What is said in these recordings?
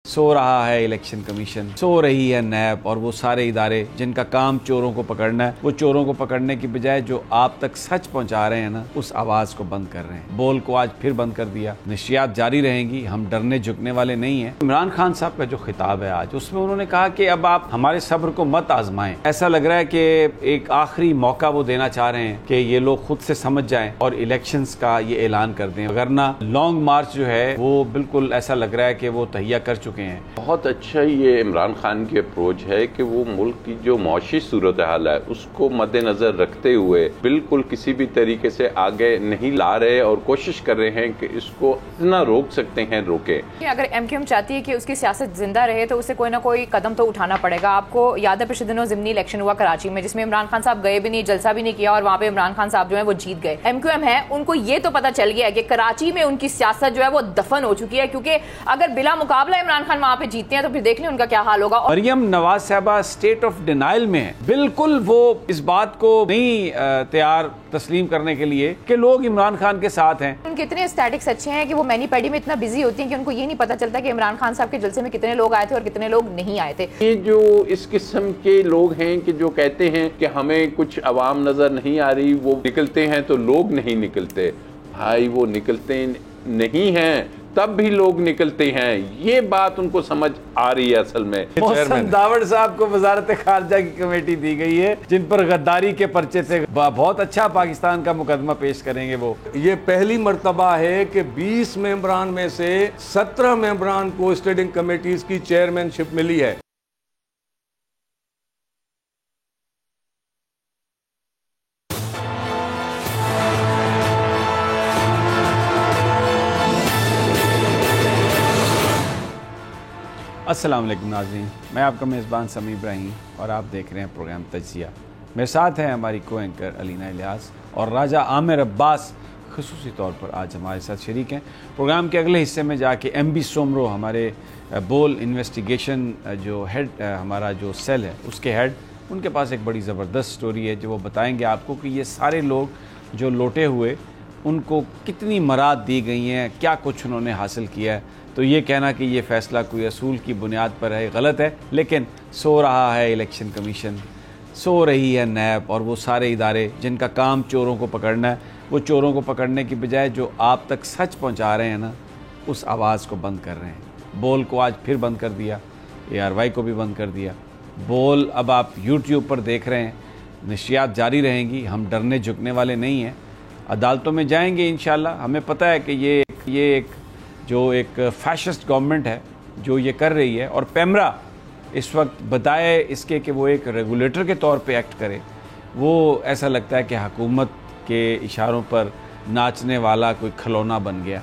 सो रहा है election commission, सो रही है नैब और वो सारे इदारे जिनका काम चोरों को पकड़ना है, वो चोरों को पकड़ने की बजाय जो आप तक सच पहुंचा रहे हैं ना, उस आवाज को बंद कर रहे हैं। बोल को आज फिर बंद कर दिया। नशियात जारी रहेंगी, हम डरने झुकने वाले नहीं हैं। इमरान खान साहब का जो खिताब है आज, उसमें उन्होंने कहा कि अब आप हमारे सब्र को मत आजमाएं। ऐसा लग रहा है कि एक आखिरी मौका वो देना चाह रहे हैं कि ये लोग खुद से समझ जाएं और इलेक्शंस का ये ऐलान कर दें, वरना लॉन्ग मार्च जो है वो बिल्कुल ऐसा लग रहा है कि वो तहिया कर चुके हैं। बहुत अच्छा ये इमरान खान की अप्रोच है कि वो मुल्क की जो मौशी सूरत हाल है उसको मद्देनजर रखते हुए बिल्कुल किसी भी तरीके से आगे नहीं ला रहे और कोशिश कर रहे हैं कि इसको इतना रोक सकते हैं रोके। अगर एमक्यूएम चाहती है कि उसकी सियासत जिंदा रहे तो उसे कोई ना कोई कदम तो उठाना पड़ेगा। आपको याद है पिछले दिनों ज़िमनी इलेक्शन हुआ कराची में, जिसमें इमरान खान साहब गए भी नहीं, जलसा भी नहीं किया और वहाँ पे इमरान खान साहब जो है वो जीत गए। एमक्यूएम है, उनको ये तो पता चल गया है कि कराची में उनकी सियासत जो है वो दफन हो चुकी है, क्योंकि अगर बिला मुकाबला इमरान खान वहाँ पे जीतते हैं तो फिर देख लें उनका क्या हाल होगा। मरियम नवाज साहबा स्टेट ऑफ डिनाइल में है, बिल्कुल वो इस बात को नहीं तैयार तस्लीम करने के लिए कि लोग इमरान खान के साथ हैं। उनके इतने स्टैटिक्स अच्छे हैं कि वो मैनी पैडी में इतना बिजी होती हैं कि उनको ये नहीं पता चलता कि इमरान खान साहब के जलसे में कितने लोग आए थे और कितने लोग नहीं आए थे। ये जो इस किस्म के लोग हैं कि जो कहते हैं कि हमें कुछ अवाम नजर नहीं आ रही, वो निकलते हैं तो लोग नहीं निकलते। भाई वो निकलते नहीं हैं तब भी लोग निकलते हैं, ये बात उनको समझ आ रही है। असल में मोहसिन दावड़ साहब को वजारत खारजा की कमेटी दी गई है, जिन पर गद्दारी के पर्चे थे। बहुत अच्छा पाकिस्तान का मुकदमा पेश करेंगे वो। ये पहली मर्तबा है कि 20 मेंबरान में से 17 मेंबरान को स्टैंडिंग कमेटीज की चेयरमैनशिप मिली है। अस्सलाम वालेकुम नाज़रीन, मैं आपका मेज़बान समी इब्राहिम और आप देख रहे हैं प्रोग्राम तजिया। मेरे साथ हैं हमारी को एंकर अलीना इलियास और राजा आमिर अब्बास ख़ुसूसी तौर पर आज हमारे साथ शरीक हैं। प्रोग्राम के अगले हिस्से में जाके MB सोमरो, हमारे बोल इन्वेस्टिगेशन जो हेड, हमारा जो सेल है उसके हेड, उनके पास एक बड़ी ज़बरदस्त स्टोरी है जो वो बताएँगे आपको कि ये सारे लोग जो लौटे हुए उनको कितनी मराद दी गई हैं, क्या कुछ उन्होंने हासिल किया है। तो ये कहना कि ये फ़ैसला कोई असूल की बुनियाद पर है गलत है। लेकिन सो रहा है इलेक्शन कमीशन, सो रही है नैब और वो सारे इदारे जिनका काम चोरों को पकड़ना है, वो चोरों को पकड़ने की बजाय जो आप तक सच पहुंचा रहे हैं ना, उस आवाज़ को बंद कर रहे हैं। बोल को आज फिर बंद कर दिया, ARY को भी बंद कर दिया। बोल अब आप YouTube पर देख रहे हैं, नशियात जारी रहेंगी, हम डरने झुकने वाले नहीं हैं। अदालतों में जाएंगे इंशाल्लाह। हमें पता है कि ये एक जो एक फैशिस्ट गवर्नमेंट है जो ये कर रही है, और पैमरा इस वक्त बताए इसके कि वो एक रेगुलेटर के तौर पे एक्ट करे, वो ऐसा लगता है कि हुकूमत के इशारों पर नाचने वाला कोई खिलौना बन गया।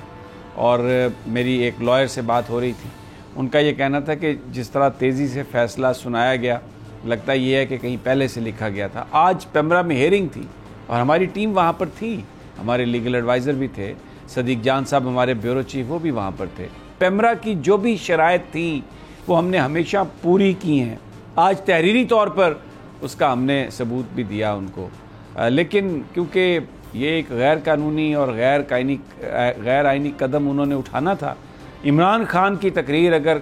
और मेरी एक लॉयर से बात हो रही थी, उनका ये कहना था कि जिस तरह तेज़ी से फ़ैसला सुनाया गया, लगता ये है कि कहीं पहले से लिखा गया था। आज पैमरा में हेयरिंग थी और हमारी टीम वहाँ पर थी, हमारे लीगल एडवाइज़र भी थे, सदीक जान साहब हमारे ब्यूरो चीफ वो भी वहाँ पर थे। पैमरा की जो भी शराइत थी वो हमने हमेशा पूरी की हैं। आज तहरीरी तौर पर उसका हमने सबूत भी दिया उनको, लेकिन क्योंकि ये एक गैर कानूनी और गैर आइनी कदम उन्होंने उठाना था। इमरान खान की तकरीर अगर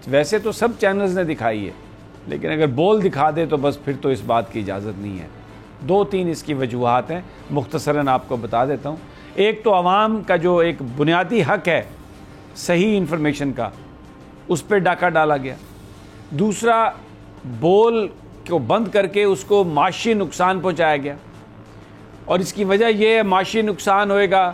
वैसे तो सब चैनल्स ने दिखाई है, लेकिन अगर बोल दिखा दे तो बस फिर तो इस बात की इजाज़त नहीं है। 2-3 इसकी वजूहात हैं, मुख्तसरन आपको बता देता हूँ। एक तो अवाम का जो एक बुनियादी हक है सही इन्फॉर्मेशन का, उस पर डाका डाला गया। दूसरा, बोल को बंद करके उसको माशी नुकसान पहुंचाया गया, और इसकी वजह यह है माशी नुकसान होएगा,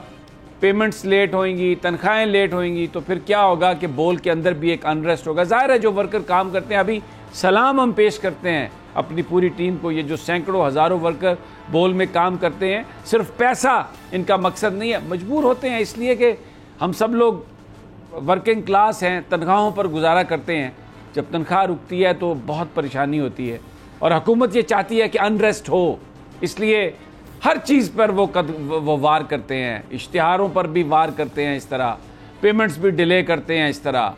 पेमेंट्स लेट होंगी, तनख्वाहें लेट होंगी, तो फिर क्या होगा कि बोल के अंदर भी एक अनरेस्ट होगा। ज़ाहिर है जो वर्कर काम करते हैं, अभी सलाम हम पेश करते हैं अपनी पूरी टीम को, ये जो सैकड़ों हज़ारों वर्कर बोल में काम करते हैं, सिर्फ पैसा इनका मकसद नहीं है, मजबूर होते हैं इसलिए कि हम सब लोग वर्किंग क्लास हैं, तनख्वाहों पर गुजारा करते हैं। जब तनख्वाह रुकती है तो बहुत परेशानी होती है, और हुकूमत ये चाहती है कि अनरेस्ट हो, इसलिए हर चीज़ पर वो वार करते हैं, इश्तिहारों पर भी वार करते हैं, इस तरह पेमेंट्स भी डिले करते हैं इस तरह,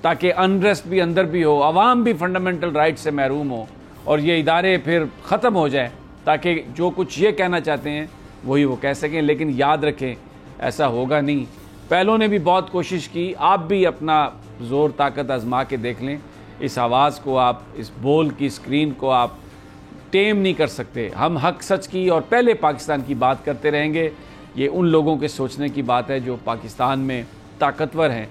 ताकि अनरेस्ट भी अंदर भी हो, आवाम भी फंडामेंटल राइट से महरूम हो, और ये इदारे फिर ख़त्म हो जाए, ताकि जो कुछ ये कहना चाहते हैं वही वो कह सकें। लेकिन याद रखें, ऐसा होगा नहीं। पहलों ने भी बहुत कोशिश की, आप भी अपना ज़ोर ताकत आजमा के देख लें। इस आवाज़ को आप, इस बोल की स्क्रीन को आप टेम नहीं कर सकते। हम हक सच की और पहले पाकिस्तान की बात करते रहेंगे। ये उन लोगों के सोचने की बात है जो पाकिस्तान में ताकतवर हैं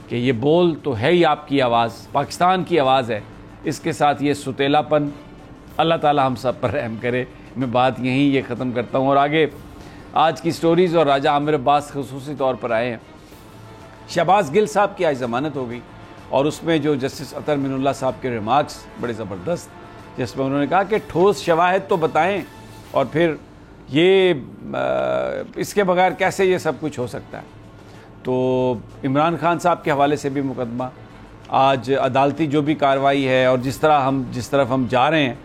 कि ये बोल तो है ही आपकी आवाज़, पाकिस्तान की आवाज़ है। इसके साथ ये सुतेलापन, अल्लाह ताला हम सब पर रहम करे। मैं बात यहीं ये ख़त्म करता हूँ और आगे आज की स्टोरीज़। और राजा आमिर अब्बास खुसूसी तौर पर आए हैं। शहबाज गिल साहब की आज ज़मानत हो गई और उसमें जो जस्टिस अतर मिनुल्लाह साहब के रिमार्क्स बड़े ज़बरदस्त, जिसमें उन्होंने कहा कि ठोस शवाहिद तो बताएं और फिर ये इसके बगैर कैसे ये सब कुछ हो सकता है। तो इमरान खान साहब के हवाले से भी मुकदमा, आज अदालती जो भी कार्रवाई है और जिस तरफ हम जा रहे हैं,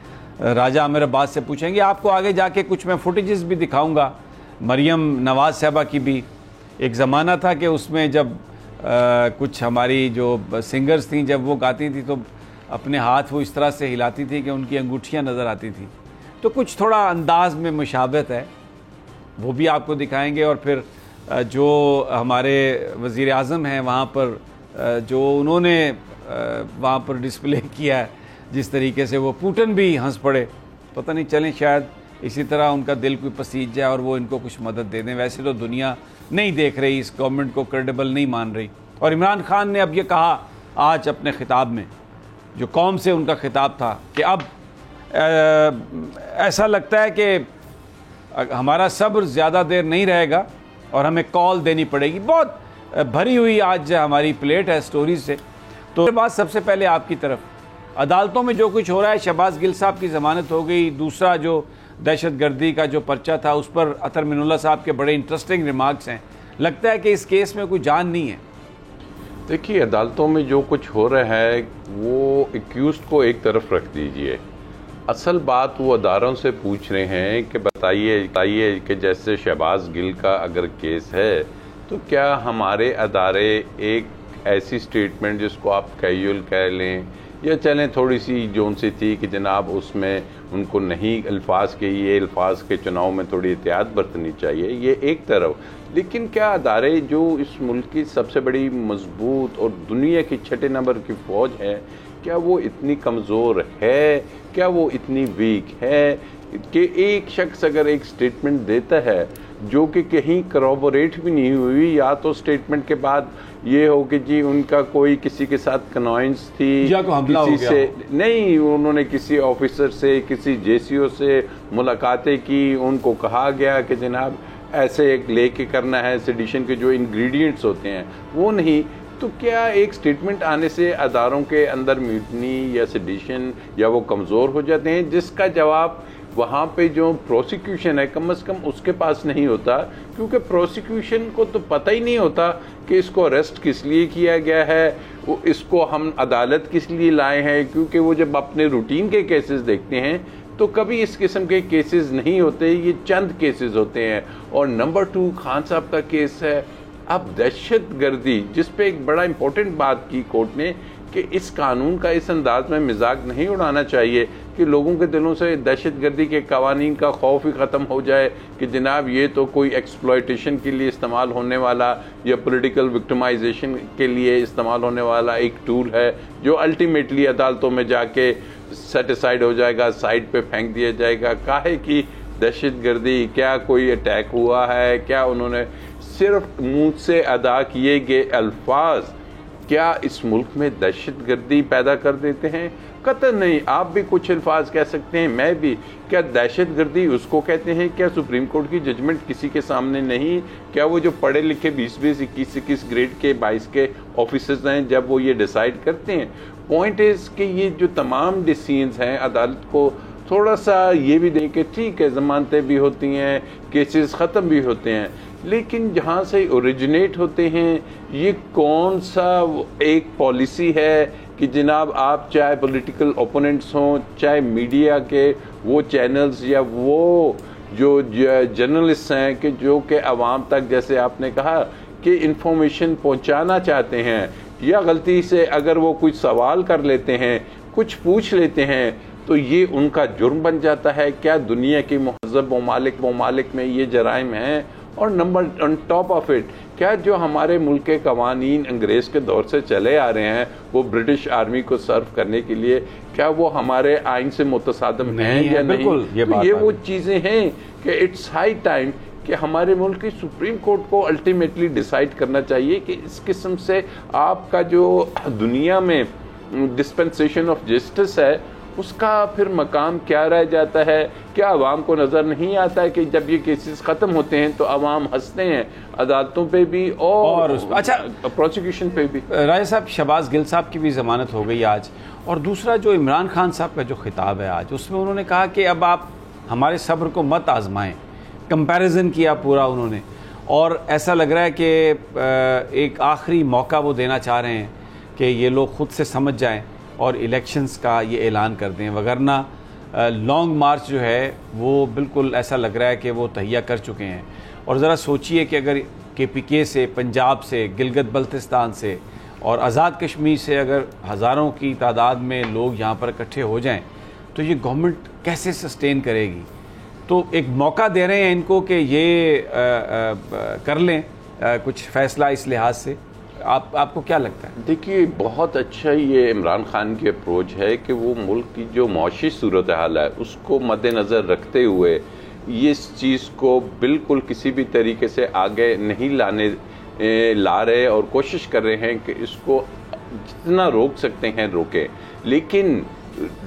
राजा आमिर अब्बास से पूछेंगे। आपको आगे जाके कुछ मैं फुटेजेस भी दिखाऊंगा। मरियम नवाज़ साहबा की भी एक ज़माना था कि उसमें जब कुछ हमारी जो सिंगर्स थीं, जब वो गाती थी तो अपने हाथ वो इस तरह से हिलाती थी कि उनकी अंगूठियाँ नज़र आती थी। तो कुछ थोड़ा अंदाज में मुशाबहत है, वो भी आपको दिखाएंगे। और फिर जो हमारे वज़ीर आज़म हैं वहाँ पर जो उन्होंने वहाँ पर डिस्प्ले किया है, जिस तरीके से वो पुतिन भी हंस पड़े। पता नहीं, चलें शायद इसी तरह उनका दिल कोई पसीज जाए और वो इनको कुछ मदद दे दें। वैसे तो दुनिया नहीं देख रही, इस गवर्नमेंट को क्रेडिबल नहीं मान रही। और इमरान खान ने अब ये कहा आज अपने खिताब में, जो कौम से उनका खिताब था, कि अब ऐसा लगता है कि हमारा सब्र ज़्यादा देर नहीं रहेगा और हमें कॉल देनी पड़ेगी। बहुत भरी हुई आज हमारी प्लेट है स्टोरीज से। तो बात सबसे पहले आपकी तरफ, अदालतों में जो कुछ हो रहा है, शहबाज गिल साहब की ज़मानत हो गई, दूसरा जो दहशत गर्दी का जो पर्चा था उस पर अतर मिनुल्लाह साहब के बड़े इंटरेस्टिंग रिमार्क्स हैं। लगता है कि इस केस में कोई जान नहीं है। देखिए, अदालतों में जो कुछ हो रहा है वो एक्यूज़्ड को एक तरफ रख दीजिए। असल बात वो अदारों से पूछ रहे हैं कि बताइए कि जैसे शहबाज गिल का अगर केस है तो क्या हमारे अदारे एक ऐसी स्टेटमेंट जिसको आप कैजुअल कह लें या चलें थोड़ी सी जोन सी थी कि जनाब उसमें उनको नहीं अल्फाज के, ये अल्फाज के चुनाव में थोड़ी एहतियात बरतनी चाहिए, ये एक तरफ। लेकिन क्या अदारे जो इस मुल्क की सबसे बड़ी मजबूत और दुनिया की 6 नंबर की फ़ौज है, क्या वो इतनी कमज़ोर है, क्या वो इतनी वीक है कि एक शख्स अगर एक स्टेटमेंट देता है जो कि कहीं करॉबोरेट भी नहीं हुई, या तो स्टेटमेंट के बाद ये हो कि जी उनका कोई किसी के साथ कन्वाइंस थी या को हमला किसी से नहीं, उन्होंने किसी ऑफिसर से, किसी जेसीओ से मुलाकातें की, उनको कहा गया कि जनाब ऐसे एक लेके करना है, सेडिशन के जो इंग्रेडिएंट्स होते हैं वो नहीं, तो क्या एक स्टेटमेंट आने से अदारों के अंदर म्यूटनी या सेडिशन या वो कमज़ोर हो जाते हैं, जिसका जवाब वहाँ पे जो प्रोसिक्यूशन है कम से कम उसके पास नहीं होता, क्योंकि प्रोसिक्यूशन को तो पता ही नहीं होता कि इसको अरेस्ट किस लिए किया गया है, इसको हम अदालत किस लिए लाए हैं, क्योंकि वो जब अपने रूटीन के केसेस देखते हैं तो कभी इस किस्म के केसेस नहीं होते, ये चंद केसेस होते हैं। और नंबर 2 खान साहब का केस है। अब दहशत गर्दी, जिस पे एक बड़ा इंपॉर्टेंट बात की कोर्ट ने कि इस कानून का इस अंदाज में मजाक नहीं उड़ाना चाहिए कि लोगों के दिलों से दहशत गर्दी के कवानीन का खौफ ही ख़त्म हो जाए कि जनाब ये तो कोई एक्सप्लॉयटेशन के लिए इस्तेमाल होने वाला या पॉलिटिकल विक्टिमाइजेशन के लिए इस्तेमाल होने वाला एक टूल है जो अल्टीमेटली अदालतों में जाके सेटिसाइड हो जाएगा, साइड पे फेंक दिया जाएगा। काहे की दहशत गर्दी, क्या कोई अटैक हुआ है, क्या उन्होंने सिर्फ मुंह से अदा किए गए अल्फाज क्या इस मुल्क में दहशत गर्दी पैदा कर देते हैं? कतई नहीं। आप भी कुछ अल्फाज कह सकते हैं, मैं भी। क्या दहशत गर्दी उसको कहते हैं? क्या सुप्रीम कोर्ट की जजमेंट किसी के सामने नहीं? क्या वो जो पढ़े लिखे 20-20, 21-21 ग्रेड के 22 के ऑफिसर्स हैं, जब वो ये डिसाइड करते हैं? पॉइंट इज कि ये जो तमाम डिसीजंस हैं, अदालत को थोड़ा सा ये भी दें कि ठीक है, जमानतें भी होती हैं, केसेस ख़त्म भी होते हैं, लेकिन जहाँ से ओरिजिनेट होते हैं ये कौन सा एक पॉलिसी है कि जनाब आप चाहे पॉलिटिकल ओपोनेंट्स हों, चाहे मीडिया के वो चैनल्स या वो जो जर्नलिस्ट हैं कि जो कि आवाम तक, जैसे आपने कहा कि इंफॉर्मेशन पहुंचाना चाहते हैं, या गलती से अगर वो कुछ सवाल कर लेते हैं, कुछ पूछ लेते हैं, तो ये उनका जुर्म बन जाता है। क्या दुनिया के महज़ब ममालिक में ये जराइम हैं? और number on top of it, क्या क्या जो हमारे मुल्क के कवानीन अंग्रेज़ के दौर से चले आ रहे हैं वो ब्रिटिश आर्मी को सर्व करने के लिए, क्या वो हमारे आइन से मुतसादम हैं या नहीं? ये वो चीज़ें हैं कि इट्स हाई टाइम कि हमारे मुल्क की सुप्रीम कोर्ट को अल्टीमेटली डिसाइड करना चाहिए कि इस किस्म से आपका जो दुनिया में डिस्पेंसेशन ऑफ जस्टिस है उसका फिर मकाम क्या रह जाता है। क्या आवाम को नज़र नहीं आता है कि जब ये केसेस ख़त्म होते हैं तो आवाम हंसते हैं अदालतों पे भी और अच्छा प्रोसिक्यूशन पे भी। राजा साहब, शहबाज गिल साहब की भी ज़मानत हो गई आज, और दूसरा जो इमरान खान साहब का जो खिताब है आज, उसमें उन्होंने कहा कि अब आप हमारे सब्र को मत आजमाएं। कंपैरिजन किया पूरा उन्होंने, और ऐसा लग रहा है कि एक आखिरी मौका वो देना चाह रहे हैं कि ये लोग खुद से समझ जाएं और इलेक्शंस का ये ऐलान कर दें, वगरना लॉन्ग मार्च जो है वो बिल्कुल ऐसा लग रहा है कि वो तहिया कर चुके हैं। और ज़रा सोचिए कि अगर KPK से, पंजाब से, गिलगित बल्तिस्तान से और आज़ाद कश्मीर से अगर हज़ारों की तादाद में लोग यहाँ पर इकट्ठे हो जाएं तो ये गवर्नमेंट कैसे सस्टेन करेगी? तो एक मौका दे रहे हैं इनको कि ये कर लें कुछ फ़ैसला इस लिहाज से। आपको क्या लगता है? देखिए, बहुत अच्छा ये इमरान खान की अप्रोच है कि वो मुल्क की जो मौशी सूरत हाल है उसको मद्देनज़र रखते हुए ये इस चीज़ को बिल्कुल किसी भी तरीके से आगे नहीं ला रहे और कोशिश कर रहे हैं कि इसको जितना रोक सकते हैं रोकें। लेकिन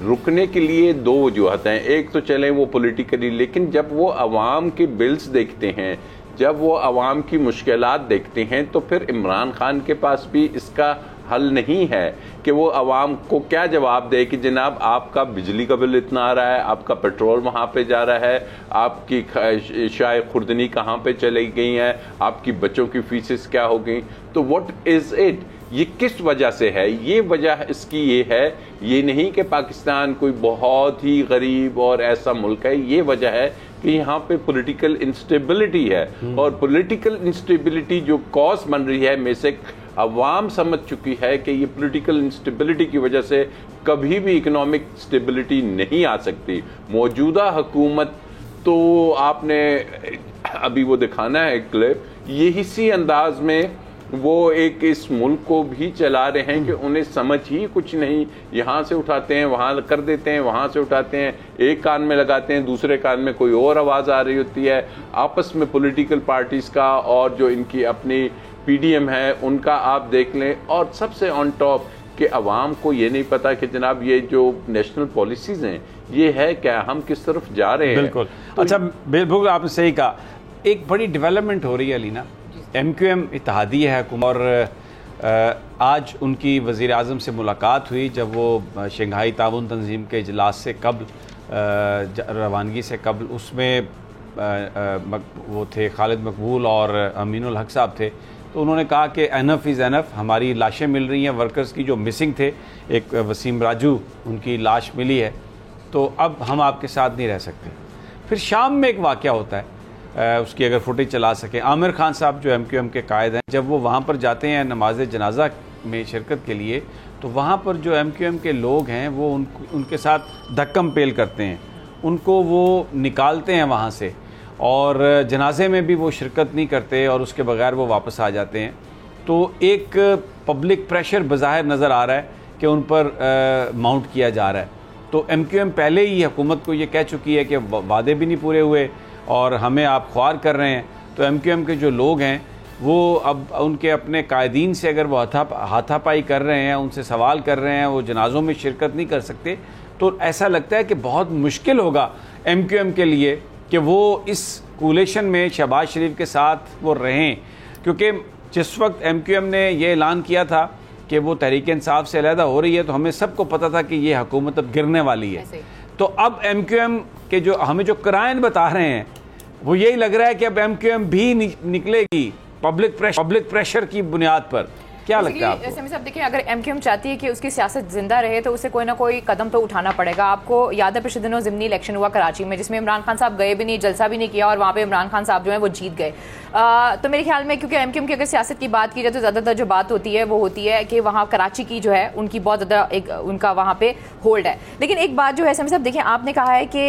रुकने के लिए दो वजूहत हैं। एक तो चलें वो पॉलिटिकली, लेकिन जब वो अवाम के बिल्स देखते हैं, जब वो अवाम की मुश्किलात देखते हैं, तो फिर इमरान खान के पास भी इसका हल नहीं है कि वो अवाम को क्या जवाब दे कि जनाब आपका बिजली का बिल इतना आ रहा है, आपका पेट्रोल वहाँ पे जा रहा है, आपकी शाय खुर्दनी कहाँ पे चली गई हैं, आपकी बच्चों की फीसेस क्या हो गई। तो व्हाट इज़ इट, ये किस वजह से है? ये वजह इसकी ये है, ये नहीं कि पाकिस्तान कोई बहुत ही गरीब और ऐसा मुल्क है, ये वजह है कि यहाँ पे पॉलिटिकल इंस्टेबिलिटी है। और पॉलिटिकल इंस्टेबिलिटी जो कॉज बन रही है में से अवाम समझ चुकी है कि ये पॉलिटिकल इंस्टेबिलिटी की वजह से कभी भी इकोनॉमिक स्टेबिलिटी नहीं आ सकती। मौजूदा हुकूमत तो आपने अभी वो दिखाना है क्लिप, ये इसी अंदाज में वो एक इस मुल्क को भी चला रहे हैं कि उन्हें समझ ही कुछ नहीं, यहाँ से उठाते हैं वहाँ कर देते हैं, वहाँ से उठाते हैं एक कान में लगाते हैं, दूसरे कान में कोई और आवाज़ आ रही होती है। आपस में पॉलिटिकल पार्टीज़ का और जो इनकी अपनी PDM है उनका आप देख लें, और सबसे ऑन टॉप कि अवाम को ये नहीं पता कि जनाब ये जो नेशनल पॉलिसीज़ हैं ये है क्या, हम किस तरफ जा रहे हैं। बिल्कुल। तो अच्छा, बिल्कुल आपने सही कहा। एक बड़ी डेवलपमेंट हो रही है अलीना, MQM इत्तेहादी है और आज उनकी वज़ीर आज़म से मुलाकात हुई जब वो शंघाई ताउन तंजीम के इजलास से कबल, रवानगी से कबल, उसमें वो थे खालिद मकबूल और अमीनुल हक साहब थे। तो उन्होंने कहा कि एनफ इज़ एनफ, हमारी लाशें मिल रही हैं वर्कर्स की जो मिसिंग थे, एक वसीम राजू उनकी लाश मिली है, तो अब हम आपके साथ नहीं रह सकते। फिर शाम में एक वाक़या होता है, उसकी अगर फुटेज चला सके, आमिर खान साहब जो MQM के कायद हैं, जब वो वहाँ पर जाते हैं नमाज जनाजा में शिरकत के लिए, तो वहाँ पर जो MQM के लोग हैं वो उनके साथ धक्कम पेल करते हैं, उनको वो निकालते हैं वहाँ से, और जनाजे में भी वो शिरकत नहीं करते और उसके बगैर वो वापस आ जाते हैं। तो एक पब्लिक प्रेशर बज़ाहिर नज़र आ रहा है कि उन पर माउंट किया जा रहा है। तो MQM पहले ही हुकूमत को ये कह चुकी है कि वादे भी नहीं पूरे हुए और हमें आप ख्वार कर रहे हैं। तो MQM के जो लोग हैं वो अब उनके अपने कायदीन से अगर वो हाथापाई कर रहे हैं, उनसे सवाल कर रहे हैं, वो जनाज़ों में शिरकत नहीं कर सकते, तो ऐसा लगता है कि बहुत मुश्किल होगा MQM के लिए कि वो इस कोलेशन में शहबाज शरीफ के साथ वो रहें। क्योंकि जिस वक्त MQM ने ये ऐलान किया था कि वो तहरीक इंसाफ से अलहदा हो रही है, तो हमें सबको पता था कि ये हुकूमत अब गिरने वाली है। तो अब MQM के जो हमें जो कराइन बता रहे हैं वो यही लग रहा है कि अब MQM भी निकलेगी पब्लिक प्रेशर की बुनियाद पर। क्या लगता है आपको? समी साहब देखिए, अगर MQM चाहती है कि उसकी सियासत जिंदा रहे तो उसे कोई ना कोई कदम तो उठाना पड़ेगा। आपको याद है पिछले दिनों ज़िमनी इलेक्शन हुआ कराची में, जिसमें इमरान खान साहब गए भी नहीं, जलसा भी नहीं किया, और वहाँ पे इमरान खान साहब जो है वो जीत गए। तो मेरे ख्याल में क्योंकि MQM की अगर सियासत की बात की जाए तो ज़्यादातर जो बात होती है वो होती है कि वहाँ कराची की जो है उनकी बहुत ज़्यादा एक उनका वहाँ पे होल्ड है। लेकिन एक बात जो है समी साहब देखिए, आपने कहा है कि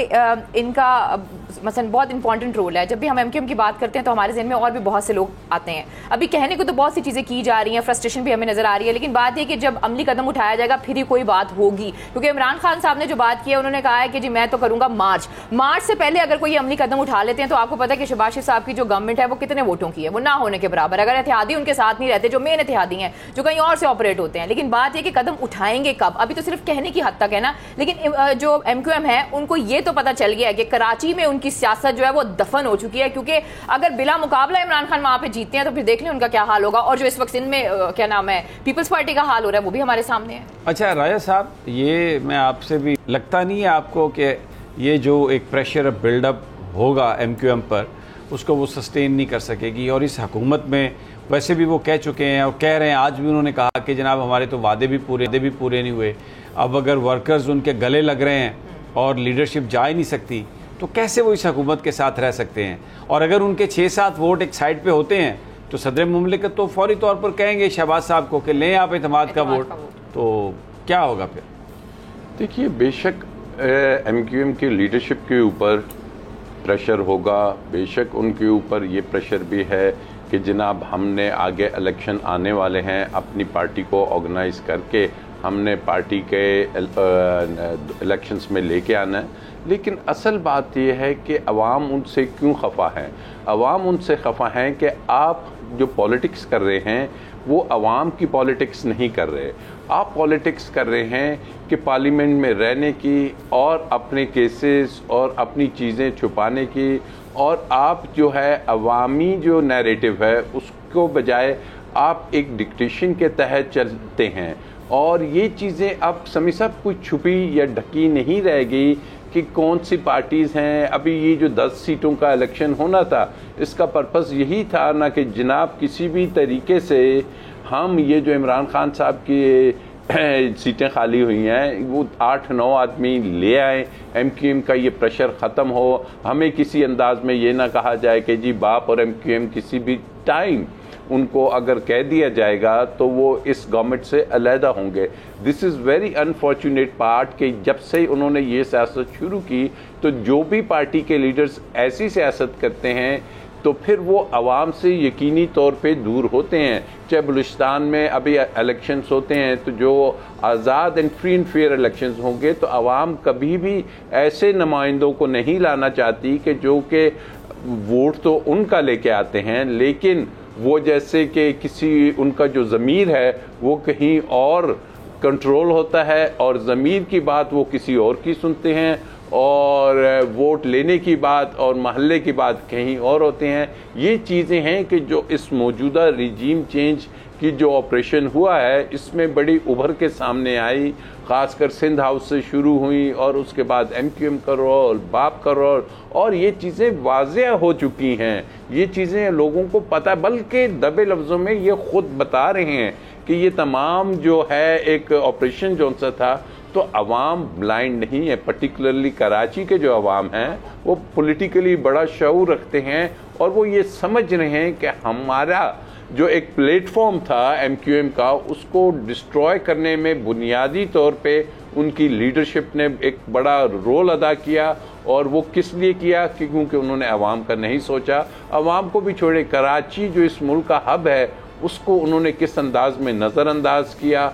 इनका मसलन बहुत इंपॉर्टेंट रोल है। जब भी हम MQM की बात करते हैं तो हमारे जहन में और भी बहुत से लोग आते हैं। अभी कहने को तो बहुत सी चीज़ें की जा रही हैं, फ्रस्ट्रेशन भी हमें नजर आ रही है, लेकिन बात यह कि जब अमली कदम उठाया जाएगा फिर ही कोई बात होगी। क्योंकि इमरान खान साहब ने जो बात की है, उन्होंने कहा है कि जी मैं तो करूंगा मार्च से पहले अगर कोई अमली कदम उठा लेते हैं तो आपको पता है कि शहबाज शरीफ साहब की जो गवर्नमेंट है वो कितने वोटों की है, वो ना होने के बराबर। अगर एहतियाती उनके साथ नहीं रहते, जो मेन एहतियाती हैं जो कहीं और से ऑपरेट होते हैं, लेकिन बात यह कि कदम उठाएंगे कब, अभी तो सिर्फ कहने की हद तक है ना। लेकिन जो MQM है उनको ये तो पता चल गया है कि कराची में उनकी सियासत जो है वो दफन हो चुकी है, क्योंकि अगर बिला मुकाबला इमरान खान वहां पे जीतते हैं तो फिर देख लें उनका क्या हाल होगा। और जो इस वक्त इनमें क्या नाम है पीपल्स पार्टी का हाल हो रहा है वो भी हमारे सामने है। अच्छा राजा साहब, ये मैं आपसे भी, लगता नहीं है आपको कि ये जो एक प्रेशर बिल्डअप होगा MQM पर उसको वो सस्टेन नहीं कर सकेगी? और इस हुकूमत में वैसे भी वो कह चुके हैं और कह रहे हैं, आज भी उन्होंने कहा कि जनाब हमारे तो वादे भी पूरे नहीं हुए। अब अगर वर्कर्स उनके गले लग रहे हैं और लीडरशिप जा ही नहीं सकती तो कैसे वो इस हुकूमत के साथ रह सकते हैं? और अगर उनके 6-7 वोट एक साइड पे होते हैं तो सदर मुमलिकत तो फौरी तौर पर कहेंगे शहबाज साहब को कि लें आप एतमाद का वोट, तो क्या होगा फिर? देखिए, बेशक MQM की लीडरशिप के ऊपर प्रेशर होगा, बेशक उनके ऊपर ये प्रेशर भी है कि जनाब हमने आगे इलेक्शन आने वाले हैं, अपनी पार्टी को ऑर्गेनाइज करके हमने पार्टी के इलेक्शंस में लेके आना है। लेकिन असल बात यह है कि अवाम उनसे क्यों खफा है? अवाम उनसे खफा हैं कि आप जो पॉलिटिक्स कर रहे हैं वो अवाम की पॉलिटिक्स नहीं कर रहे। आप पॉलिटिक्स कर रहे हैं कि पार्लियामेंट में रहने की और अपने केसेस और अपनी चीज़ें छुपाने की, और आप जो है अवामी जो नैरेटिव है उसको बजाय आप एक डिक्टेशन के तहत चलते हैं। और ये चीज़ें अब समी सब कुछ छुपी या ढकी नहीं रहेगी कि कौन सी पार्टीज़ हैं। अभी ये जो 10 सीटों का इलेक्शन होना था, इसका पर्पस यही था ना कि जनाब किसी भी तरीके से हम ये जो इमरान खान साहब की सीटें खाली हुई हैं वो 8-9 आदमी ले आए, MQM का ये प्रेशर ख़त्म हो, हमें किसी अंदाज में ये ना कहा जाए कि जी बाप और MQM किसी भी टाइम उनको अगर कह दिया जाएगा तो वो इस गवर्नमेंट से अलहदा होंगे। This is very unfortunate part कि जब से उन्होंने ये सियासत शुरू की तो जो भी पार्टी के लीडर्स ऐसी सियासत करते हैं तो फिर वो आवाम से यकीनी तौर पे दूर होते हैं। चाहे बलूचिस्तान में अभी इलेक्शंस होते हैं तो जो आज़ाद and free and fair elections होंगे तो आवाम कभी भी ऐसे नुमाइंदों को नहीं लाना चाहती कि जो कि वोट तो उनका लेके आते हैं लेकिन वो जैसे कि किसी उनका जो ज़मीर है वो कहीं और कंट्रोल होता है और ज़मीर की बात वो किसी और की सुनते हैं और वोट लेने की बात और महल्ले की बात कहीं और होते हैं। ये चीज़ें हैं कि जो इस मौजूदा रिजीम चेंज की जो ऑपरेशन हुआ है इसमें बड़ी उभर के सामने आई, ख़ासकर सिंध हाउस से शुरू हुई और उसके बाद MQM का रोल, बाप का रोल, और ये चीज़ें वाज़ेह हो चुकी हैं। ये चीज़ें लोगों को पता, बल्कि दबे लफ्ज़ों में ये ख़ुद बता रहे हैं कि ये तमाम जो है एक ऑपरेशन जो सा था तो अवाम ब्लाइंड नहीं है। पर्टिकुलरली कराची के जो अवाम हैं वो पॉलिटिकली बड़ा शऊर रखते हैं और वो ये समझ रहे हैं कि हमारा जो एक प्लेटफॉर्म था MQM का उसको डिस्ट्रॉय करने में बुनियादी तौर पे उनकी लीडरशिप ने एक बड़ा रोल अदा किया। और वो किस लिए किया? क्योंकि उन्होंने अवाम का नहीं सोचा। अवाम को भी छोड़े, कराची जो इस मुल्क का हब है उसको उन्होंने किस अंदाज में नज़रअंदाज किया।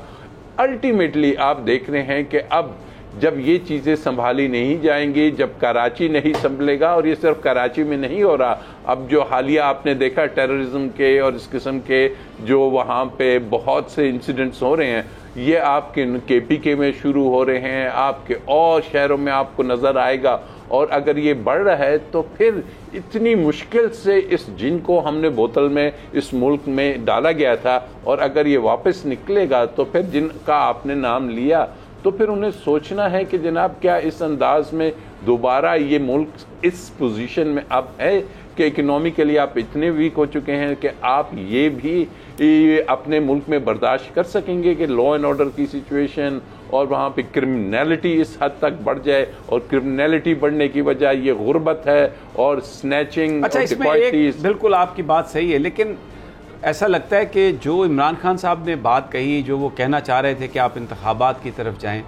अल्टीमेटली आप देख रहे हैं कि अब जब ये चीज़ें संभाली नहीं जाएंगी, जब कराची नहीं संभलेगा, और ये सिर्फ कराची में नहीं हो रहा, अब जो हालिया आपने देखा टेररिज्म के और इस किस्म के जो वहाँ पे बहुत से इंसिडेंट्स हो रहे हैं, ये आपके KPK में शुरू हो रहे हैं, आपके और शहरों में आपको नज़र आएगा। और अगर ये बढ़ रहा है तो फिर इतनी मुश्किल से इस जिन को हमने बोतल में इस मुल्क में डाला गया था और अगर ये वापस निकलेगा तो फिर जिनका आपने नाम लिया तो फिर उन्हें सोचना है कि जनाब क्या इस अंदाज में दोबारा ये मुल्क इस पोजीशन में अब है कि इकोनॉमिकली आप इतने वीक हो चुके हैं कि आप ये भी अपने मुल्क में बर्दाश्त कर सकेंगे कि लॉ एंड ऑर्डर की सिचुएशन और वहाँ पे क्रिमिनलिटी इस हद तक बढ़ जाए, और क्रिमिनलिटी बढ़ने की वजह ये गुर्बत है और स्नैचिंग। अच्छा, इसमें एक बिल्कुल आपकी बात सही है, लेकिन ऐसा लगता है कि जो इमरान खान साहब ने बात कही, जो वो कहना चाह रहे थे कि आप इंतखाबात की तरफ जाएं,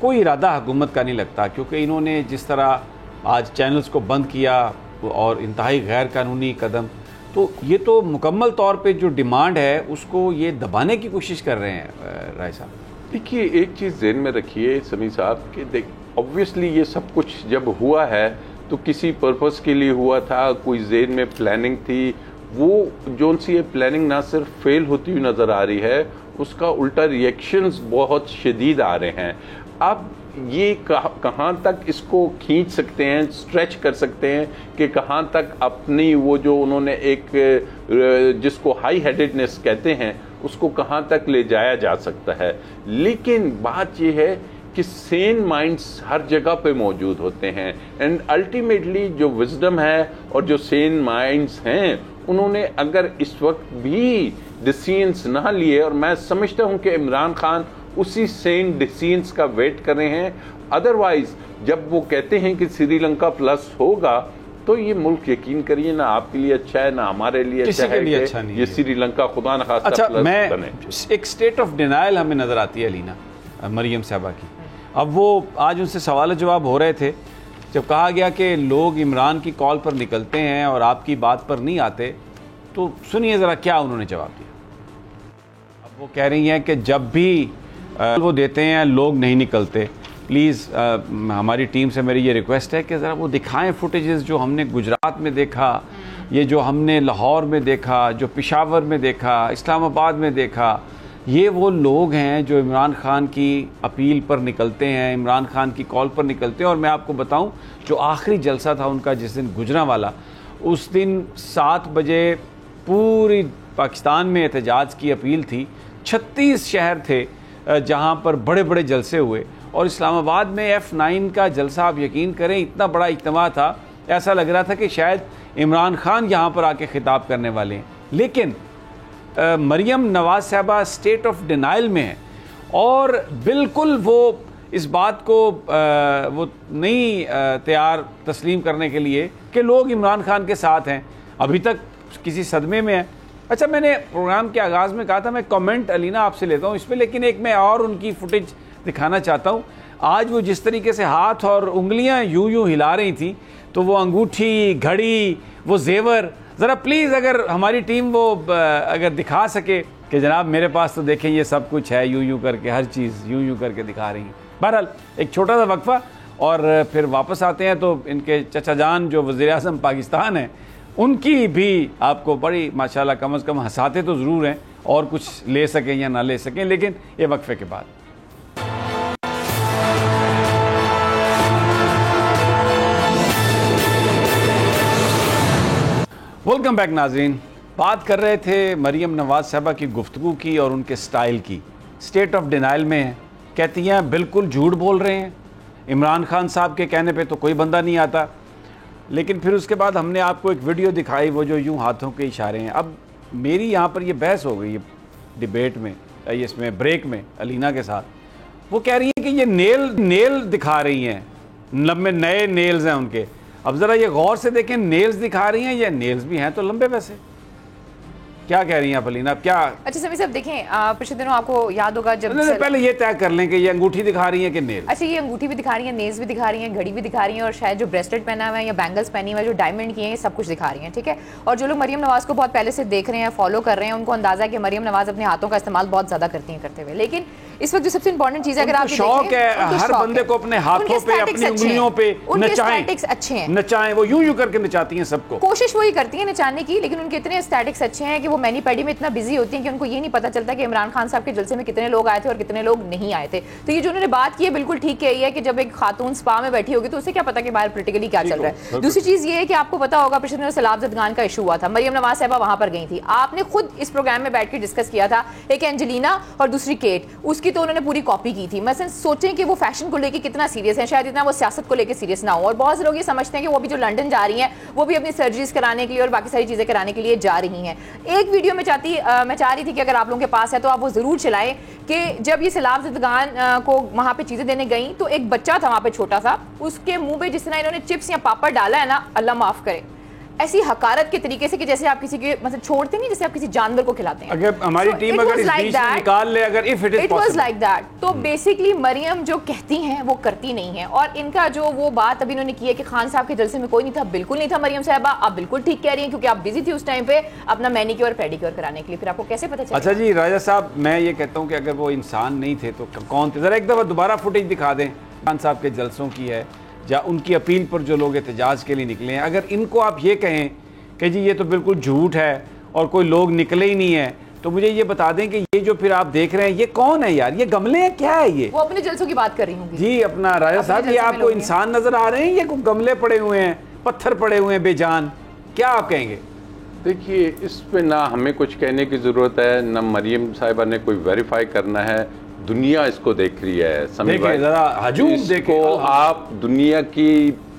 कोई इरादा हुकूमत का नहीं लगता, क्योंकि इन्होंने जिस तरह आज चैनल्स को बंद किया और इंतहाई गैर कानूनी कदम, तो ये तो मुकम्मल तौर पे जो डिमांड है उसको ये दबाने की कोशिश कर रहे हैं राय साहब। देखिए, एक चीज़ ज़हन में रखिए समी साहब कि देख, ऑब्वियसली ये सब कुछ जब हुआ है तो किसी पर्पस के लिए हुआ था, कोई ज़हन में प्लानिंग थी। वो जोन सी ये प्लानिंग ना सिर्फ फेल होती हुई नज़र आ रही है, उसका उल्टा रिएक्शंस बहुत शदीद आ रहे हैं। अब ये कहाँ तक इसको खींच सकते हैं, स्ट्रेच कर सकते हैं कि कहाँ तक अपनी वो जो उन्होंने एक जिसको हाई हेडेडनेस कहते हैं उसको कहाँ तक ले जाया जा सकता है। लेकिन बात ये है कि सेन माइंड्स हर जगह पे मौजूद होते हैं, एंड अल्टीमेटली जो विजडम है और जो सेन माइंड्स हैं उन्होंने अगर इस वक्त भी डिसीजंस ना लिए, और मैं समझता हूँ कि इमरान खान उसी सेम डिसीजंस का वेट कर रहे हैं। अदरवाइज जब वो कहते हैं कि श्रीलंका प्लस होगा तो ये मुल्क यकीन करिए ना आपके लिए अच्छा है ना हमारे लिए अच्छा है कि अच्छा ये श्रीलंका खुदा न खास्ता अच्छा, प्लस मैं बने। एक स्टेट ऑफ डिनायल हमें नजर आती है अलीना मरियम साहबा की। अब वो आज उनसे सवाल जवाब हो रहे थे, जब कहा गया कि लोग इमरान की कॉल पर निकलते हैं और आपकी बात पर नहीं आते, तो सुनिए ज़रा क्या उन्होंने जवाब दिया। अब वो कह रही हैं कि जब भी वो देते हैं लोग नहीं निकलते, प्लीज़ हमारी टीम से मेरी ये रिक्वेस्ट है कि ज़रा वो दिखाएं फुटेजेस जो हमने गुजरात में देखा, ये जो हमने लाहौर में देखा, जो पेशावर में देखा, इस्लामाबाद में देखा। ये वो लोग हैं जो इमरान खान की अपील पर निकलते हैं, इमरान खान की कॉल पर निकलते हैं। और मैं आपको बताऊं, जो आखिरी जलसा था उनका जिस दिन गुजरांवाला, उस दिन 7 बजे पूरी पाकिस्तान में एहतजाज की अपील थी। 36 शहर थे जहां पर बड़े बड़े जलसे हुए, और इस्लामाबाद में F9 का जलसा, आप यकीन करें इतना बड़ा इज्तिमा था, ऐसा लग रहा था कि शायद इमरान खान यहाँ पर आके खिताब करने वाले हैं। लेकिन मरियम नवाज साहबा स्टेट ऑफ डिनाइल में है, और बिल्कुल वो इस बात को वो नहीं तैयार तस्लीम करने के लिए कि लोग इमरान खान के साथ हैं, अभी तक किसी सदमे में है। अच्छा, मैंने प्रोग्राम के आगाज़ में कहा था मैं कमेंट अलीना आपसे लेता हूँ इस पर, लेकिन एक मैं और उनकी फुटेज दिखाना चाहता हूँ। आज वो जिस तरीके से हाथ और उंगलियां यूं हिला रही थी, तो वो अंगूठी, घड़ी, वो जेवर, ज़रा प्लीज़ अगर हमारी टीम वो अगर दिखा सके कि जनाब मेरे पास तो देखें ये सब कुछ है, यूं करके हर चीज़ यूं करके दिखा रही हैं। बहरहाल एक छोटा सा वक्फा और फिर वापस आते हैं। तो इनके चचा जान जो वज़ीर-ए-आज़म पाकिस्तान हैं, उनकी भी आपको बड़ी माशाल्लाह कम अज़ कम हंसाते तो ज़रूर हैं, और कुछ ले सकें या ना ले सकें, लेकिन ये वक्फे के बाद। वेलकम बैक नाज़रीन। बात कर रहे थे मरियम नवाज साहबा की गुफ्तगू की और उनके स्टाइल की। स्टेट ऑफ डिनाइल में है, कहती हैं बिल्कुल झूठ बोल रहे हैं, इमरान खान साहब के कहने पे तो कोई बंदा नहीं आता। लेकिन फिर उसके बाद हमने आपको एक वीडियो दिखाई, वो जो यूं हाथों के इशारे हैं। अब मेरी यहाँ पर ये बहस हो गई है डिबेट में, इसमें ब्रेक में अलीना के साथ। वो कह रही हैं कि ये नेल दिखा रही हैं, लंबे नए नेल्स हैं उनके। अब ज़रा ये गौर से देखें, नेल्स दिखा रही हैं, ये नेल्स भी हैं तो लंबे वैसे। क्या कह रही हैं आप अलीना, क्या? अच्छा समी साहब देखें, पिछले दिनों आपको याद होगा जब पहले ये तय कर लें कि ये अंगूठी दिखा रही है कि नेल। अच्छा, ये अंगूठी भी दिखा रही है, नेल्स भी दिखा रही हैं, घड़ी भी दिखा रही हैं, और शायद जो ब्रेसलेट पहना हुआ है या बैंगल्स पहनी हुआ है, जो डायमंड की हैं, ये सब कुछ दिखा रही हैं, ठीक है। और जो लोग मरियम नवाज को बहुत पहले से देख रहे हैं, फॉलो कर रहे हैं, उनको अंदाजा है कि मरियम नवाज अपने हाथों का इस्तेमाल बहुत ज्यादा करती हैं करते हुए। लेकिन इस वक्त जो सबसे इंपॉर्टेंट चीज है, अगर आप शौक है हर बंदे को अपने हाथों पे, अपनी उंगलियों पे नचाएं, अच्छे हैं, नचाएं, वो यूं करके नचाती हैं सबको, कोशिश वही करती हैं नचाने की। लेकिन उनके इतने एस्थेटिक्स अच्छे हैं कि वो मैनी पैडी में इतना बिजी होती हैं कि उनको ये नहीं पता चलता कि इमरान खान साहब के जलसे में कितने लोग आए थे और कितने लोग नहीं आए थे। तो ये जो उन्होंने बात की है बिल्कुल ठीक कही है कि जब एक खातून स्पा में बैठी होगी तो उसे क्या पता कि बाहर पोलिटिकली क्या चल रहा है। दूसरी चीज ये है कि आपको पता होगा पिछले दिनों सैलाब जदगान का इशू हुआ था, मरियम नवाज साहबा वहां पर गई थी। आपने खुद इस प्रोग्राम में बैठ के डिस्कस किया था, एक एंजेलिना और दूसरी केट, उसकी उसकी तो उन्होंने पूरी कॉपी की थी। मसलन सोचें कि वो फैशन को लेके कितना सीरियस है, शायद इतना वो सियासत को लेके सीरियस ना हो। और बहुत से लोग ये समझते हैं कि वो भी जो लंदन जा रही हैं वो भी अपनी सर्जरीज कराने के लिए और बाकी सारी चीज़ें कराने के लिए जा रही हैं। एक वीडियो में मैं चाह रही थी कि अगर आप लोगों के पास है तो आप वो ज़रूर चलाएं कि जब ये सैलाब ज़दगान को वहाँ पे चीज़ें देने गई तो एक बच्चा था वहाँ पे छोटा सा, उसके मुँह पे जिस तरह इन्होंने चिप्स या पापड़ डाला है ना, अल्लाह माफ़ करे, ऐसी हकारत के तरीके से कि जैसे आप किसी के मतलब छोड़ते नहीं, जैसे आप किसी जानवर को खिलाते हैं। अगर हमारी टीम अगर इस बीच से निकाल ले, अगर if it is was like that, तो बेसिकली मरियम जो कहती हैं वो करती नहीं है। और इनका जो वो बात अभी इन्होंने की है कि खान साहब के जलसे में कोई नहीं था, बिल्कुल नहीं था मरियम साहबा, आप बिल्कुल ठीक कह रही हैं, क्योंकि आप बिजी थी उस टाइम पे अपना मैनिक्योर पेडिक्योर कराने के लिए। फिर आपको कैसे पता चला? अच्छा जी राजा साहब, मैं ये कहता हूँ कि अगर वो इंसान नहीं थे तो कौन थे? जरा एक दफ़ा दोबारा फुटेज दिखा दें खान साहब के जलसों की है, या उनकी अपील पर जो लोग एहतजाज के लिए निकले हैं। अगर इनको आप ये कहें कि जी ये तो बिल्कुल झूठ है और कोई लोग निकले ही नहीं है, तो मुझे ये बता दें कि ये जो फिर आप देख रहे हैं ये कौन है यार? ये गमले हैं, क्या है ये? वो अपने जलसों की बात कर रही हूँ जी अपना राजा साहब, ये आपको इंसान नजर आ रहे हैं, ये कोई गमले पड़े हुए हैं, पत्थर पड़े हुए हैं बेजान, क्या आप कहेंगे? देखिए, इस पे ना हमें कुछ कहने की ज़रूरत है, ना मरियम साहिबा ने कोई वेरीफाई करना है, दुनिया इसको देख रही है। समी भाई जरा हजूम देखो, आप दुनिया की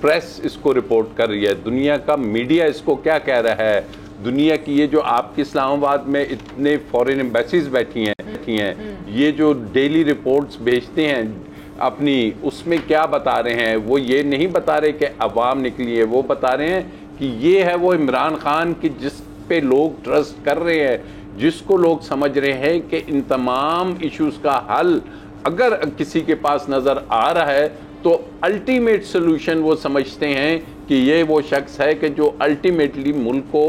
प्रेस इसको रिपोर्ट कर रही है, दुनिया का मीडिया इसको क्या कह रहा है, दुनिया की ये जो आपकी इस्लामाबाद में इतने फॉरेन एम्बेसीज बैठी हैं, ये जो डेली रिपोर्ट्स भेजते हैं अपनी, उसमें क्या बता रहे हैं? वो ये नहीं बता रहे कि अवाम निकली है, वो बता रहे हैं कि ये है वो इमरान खान की जिस पे लोग ट्रस्ट कर रहे हैं, जिसको लोग समझ रहे हैं कि इन तमाम इश्यूज का हल अगर किसी के पास नज़र आ रहा है तो अल्टीमेट सोल्यूशन वो समझते हैं कि ये वो शख्स है कि जो अल्टीमेटली मुल्क को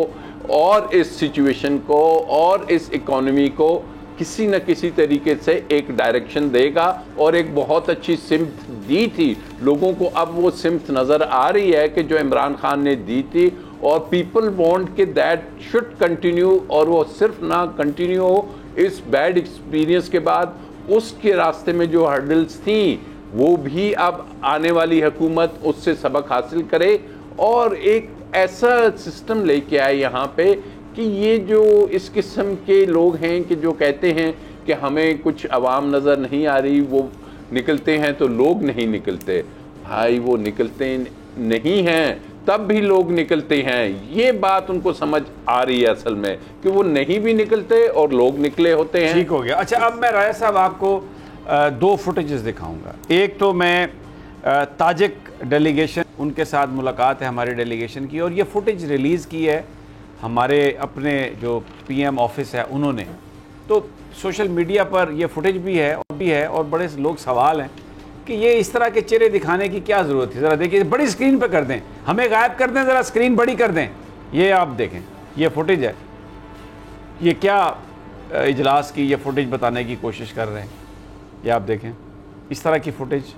और इस सिचुएशन को और इस इकोनॉमी को किसी न किसी तरीके से एक डायरेक्शन देगा। और एक बहुत अच्छी सिम्त दी थी लोगों को, अब वो सिम्त नज़र आ रही है कि जो इमरान खान ने दी थी, और पीपल वांट कि दैट शुड कंटिन्यू, और वो सिर्फ ना कंटिन्यू हो इस बैड एक्सपीरियंस के बाद, उसके रास्ते में जो हर्डल्स थी वो भी अब आने वाली हुकूमत उससे सबक हासिल करे और एक ऐसा सिस्टम लेके आए यहाँ पे कि ये जो इस किस्म के लोग हैं कि जो कहते हैं कि हमें कुछ अवाम नज़र नहीं आ रही, वो निकलते हैं तो लोग नहीं निकलते। भाई वो निकलते नहीं हैं, तब भी लोग निकलते हैं। ये बात उनको समझ आ रही है असल में कि वो नहीं भी निकलते और लोग निकले होते हैं। ठीक हो गया। अच्छा, अब मैं राय साहब आपको दो फुटेजेस दिखाऊंगा। एक तो मैं ताजिक डेलीगेशन, उनके साथ मुलाकात है हमारे डेलीगेशन की, और ये फुटेज रिलीज़ की है हमारे अपने जो पीएम ऑफिस है उन्होंने। तो सोशल मीडिया पर ये फुटेज भी है और बड़े लोग सवाल हैं कि ये इस तरह के चेहरे दिखाने की क्या ज़रूरत थी। ज़रा देखिए, बड़ी स्क्रीन पर कर दें, हमें गायब कर दें, ज़रा स्क्रीन बड़ी कर दें। ये आप देखें, ये फुटेज है, ये क्या इजलास की ये फुटेज बताने की कोशिश कर रहे हैं। ये आप देखें इस तरह की फुटेज,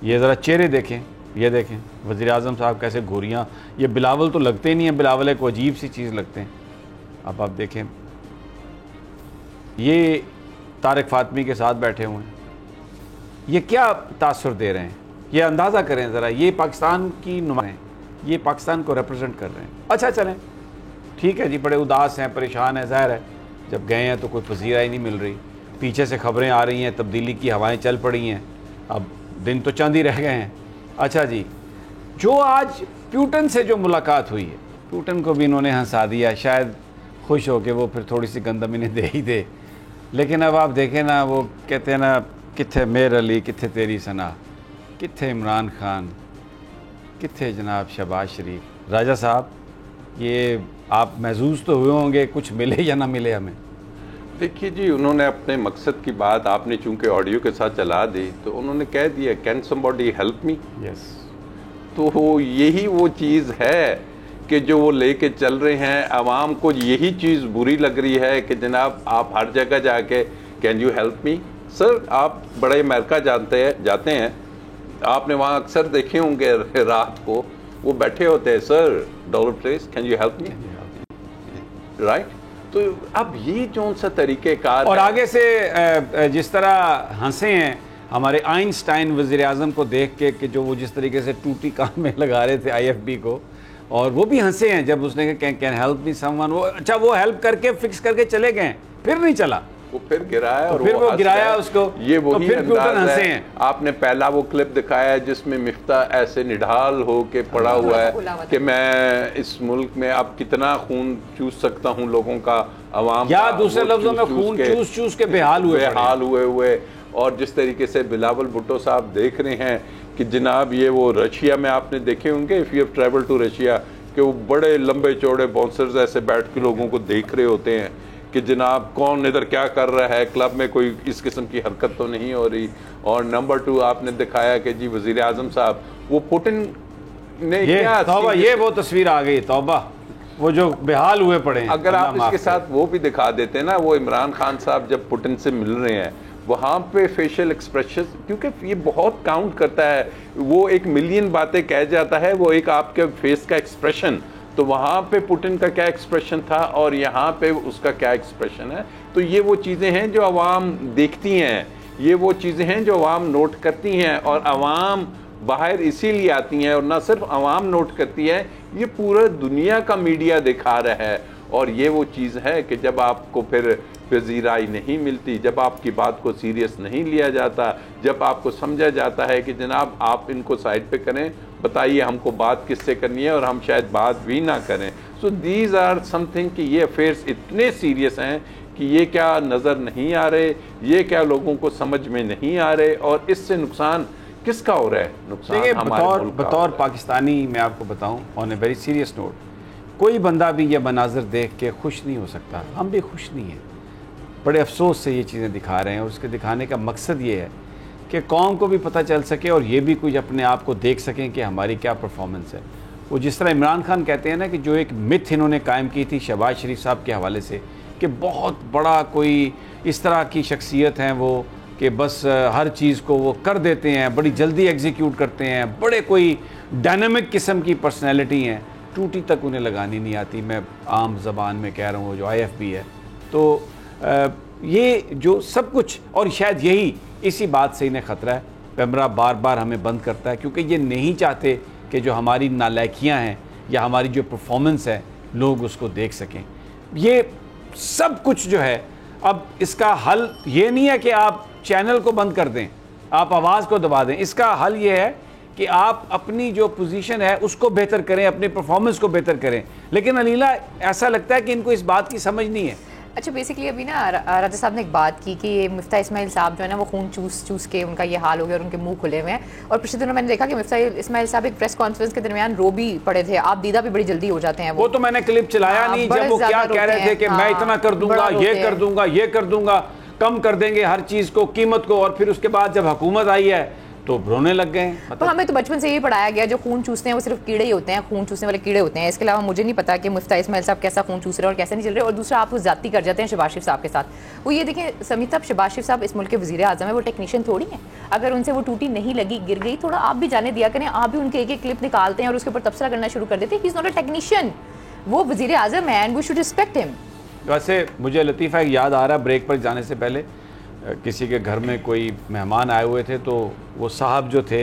ये ज़रा चेहरे देखें, ये देखें वज़ीर आज़म साहब कैसे घोरियाँ, ये बिलावल तो लगते ही नहीं है, बिलावल एक अजीब सी चीज़ लगते हैं। अब आप देखें, ये तारिक फ़ातमी के साथ बैठे हुए हैं, ये क्या तासुर दे रहे हैं, ये अंदाज़ा करें ज़रा। ये पाकिस्तान की नुमाइंदे हैं, ये पाकिस्तान को रिप्रेजेंट कर रहे हैं। अच्छा चलें, ठीक है जी, बड़े उदास हैं, परेशान हैं, ज़ाहिर है जब गए हैं तो कोई पजीरा ही नहीं मिल रही, पीछे से खबरें आ रही हैं, तब्दीली की हवाएं चल पड़ी हैं, अब दिन तो चंद ही रह गए हैं। अच्छा जी, जो आज प्यूटन से जो मुलाकात हुई है, प्यूटन को भी इन्होंने हंसा दिया, शायद खुश हो के वो फिर थोड़ी सी गंदम इन्हें दे ही दे। लेकिन अब आप देखें ना, वो कहते हैं ना, कित्थे मेर अली, कित्थे तेरी सना, कित्थे इमरान खान, कित्थे जनाब शहबाज शरीफ। राजा साहब, ये आप महसूस तो हुए होंगे, कुछ मिले या ना मिले हमें? देखिए जी, उन्होंने अपने मकसद की बात, आपने चूंकि ऑडियो के साथ चला दी, तो उन्होंने कह दिया can somebody help me. Yes, तो यही वो चीज़ है कि जो वो लेके चल रहे हैं, आवाम को यही चीज़ बुरी लग रही है कि जनाब आप हर जगह जाके can you help me. Sir, आप बड़े अमेरिका जाते हैं, आपने वहाँ अक्सर देखे होंगे रात को वो बैठे होते हैं, sir dollar place can you help me, right. तो अब ये कौन सा तरीक़ेकार, और आगे से जिस तरह हंसे हैं हमारे आइंस्टाइन वज़ीर आज़म को देख के कि जो वो जिस तरीके से टूटी कान में लगा रहे थे IFB को, और वो भी हंसे हैं जब उसने कहा कैन हेल्प मी समवन। वो अच्छा, वो हेल्प करके फिक्स करके चले गए, फिर नहीं चला, वो फिर गिराया और फिर वो हंस गिराया रहा है। उसको, ये तो वही फिर अंदाज पुतिन हंसे है। हैं। आपने पहला वो क्लिप दिखाया है जिसमें मिफ्ता ऐसे निढाल हो के पड़ा हुआ है कि मैं इस मुल्क में अब कितना खून चूस सकता हूँ लोगों का, अवाम या का, दूसरे वो लफ्जों में खून चूस के बेहाल हुए। और जिस तरीके से बिलावल भुट्टो साहब देख रहे हैं कि जनाब ये वो रशिया में आपने देखे होंगे, if you have travel to Russia, कि वो बड़े लंबे चौड़े बाउंसर्स ऐसे बैठ के लोगों को देख रहे होते हैं कि जनाब कौन इधर क्या कर रहा है, क्लब में कोई इस किस्म की हरकत तो नहीं हो रही। और नंबर 2 आपने दिखाया कि जी वजीर आजम साहब वो पुतिन ने क्या तौबा, ये वो तस्वीर आ गई, तौबा, वो जो बेहाल हुए पड़े हैं। अगर आप इसके साथ वो भी दिखा देते ना, वो इमरान खान साहब जब पुतिन से मिल रहे हैं वहाँ पे फेशियल एक्सप्रेशन, क्योंकि ये बहुत काउंट करता है, वो 1 मिलियन बातें कह जाता है, वो एक आपके फेस का एक्सप्रेशन, तो वहाँ पे पुतिन का क्या एक्सप्रेशन था और यहाँ पे उसका क्या एक्सप्रेशन है। तो ये वो चीज़ें हैं जो अवाम देखती हैं, ये वो चीज़ें हैं जो अवाम नोट करती हैं, और अवाम बाहर इसीलिए आती हैं, और ना सिर्फ अवाम नोट करती है, ये पूरा दुनिया का मीडिया दिखा रहा है। और ये वो चीज़ है कि जब आपको फिर पजीराई नहीं मिलती, जब आपकी बात को सीरियस नहीं लिया जाता, जब आपको समझा जाता है कि जनाब आप इनको साइड पे करें, बताइए हमको बात किससे करनी है, और हम शायद बात भी ना करें। सो दीज आर समथिंग कि ये अफेयर्स इतने सीरियस हैं कि ये क्या नज़र नहीं आ रहे, ये क्या लोगों को समझ में नहीं आ रहे, और इससे नुकसान किसका हो रहा है? नुकसान हमारे मुल्क का। बतौर पाकिस्तानी मैं आपको बताऊं, on a very serious note, कोई बंदा भी ये मनाजर देख के खुश नहीं हो सकता, हम भी खुश नहीं हैं। बड़े अफसोस से ये चीज़ें दिखा रहे हैं, और उसके दिखाने का मकसद ये है कि कौम को भी पता चल सके और ये भी कुछ अपने आप को देख सकें कि हमारी क्या परफॉर्मेंस है। वो जिस तरह इमरान खान कहते हैं ना कि जो एक मिथ इन्होंने कायम की थी शहबाज शरीफ साहब के हवाले से कि बहुत बड़ा कोई इस तरह की शख्सियत हैं वो कि बस हर चीज़ को वो कर देते हैं, बड़ी जल्दी एग्जीक्यूट करते हैं, बड़े कोई डायनामिक किस्म की पर्सनैलिटी हैं, टूटी तक उन्हें लगानी नहीं आती। मैं आम ज़बान में कह रहा हूँ, जो IFB है। तो ये जो सब कुछ, और शायद यही इसी बात से इन्हें ख़तरा है, कैमरा बार बार हमें बंद करता है क्योंकि ये नहीं चाहते कि जो हमारी नालायकियाँ हैं या हमारी जो परफॉर्मेंस है लोग उसको देख सकें। ये सब कुछ जो है, अब इसका हल ये नहीं है कि आप चैनल को बंद कर दें, आप आवाज़ को दबा दें। इसका हल ये है कि आप अपनी जो पोजीशन है उसको बेहतर करें, अपनी परफॉर्मेंस को बेहतर करें। लेकिन अलीला, ऐसा लगता है कि इनको इस बात की समझ नहीं है। अच्छा, बेसिकली अभी ना राजा साहब ने एक बात की कि ये मिफ्ता इस्माइल साहब जो है ना वो खून चूस के उनका ये हाल हो गया और उनके मुंह खुले हुए हैं। और पिछले दिनों मैंने देखा कि मिफ्ता इस्माइल साहब एक प्रेस कॉन्फ्रेंस के दरमियान रो भी पड़े थे। आप दीदा भी बड़ी जल्दी हो जाते हैं। वो तो मैंने क्लिप चलाया नहीं, जब वो क्या कह रहे थे कि मैं इतना कर दूंगा, ये कर दूंगा, ये कर दूंगा, कम कर देंगे हर चीज़ को, कीमत को, और फिर उसके बाद जब हुकूमत आई है तो रोने लग गए। तो हमें तो बचपन से यही पढ़ाया गया जो खून चूसते हैं वो सिर्फ कीड़े ही होते हैं, खून चूसने वाले कीड़े होते हैं। इसके अलावा मुझे नहीं पता कि मिफ्ता इस्माइल साहब कैसा खून चूस रहे हैं और कैसे नहीं चल रहे। और दूसरा, आप जाती कर जाते हैं शहबाज शरीफ साहब के साथ। वो ये देखें समीता, शहबाज शरीफ साहब इस मुल्क के वज़ीर आज़म है, वो टेक्नीशियन थोड़ी है। अगर उनसे वो टूटी नहीं लगी, गिर गई, थोड़ा आप भी जाने दिया करें। आप भी उनके एक क्लिप निकालते हैं और उसके ऊपर तबसरा करना शुरू कर देते हैं। He is not a technician, वो वज़ीर आज़म है and we should respect him. वैसे मुझे लतीफ़ा याद आ रहा, ब्रेक पर जाने से पहले किसी के घर में कोई मेहमान आए हुए थे, तो वो साहब जो थे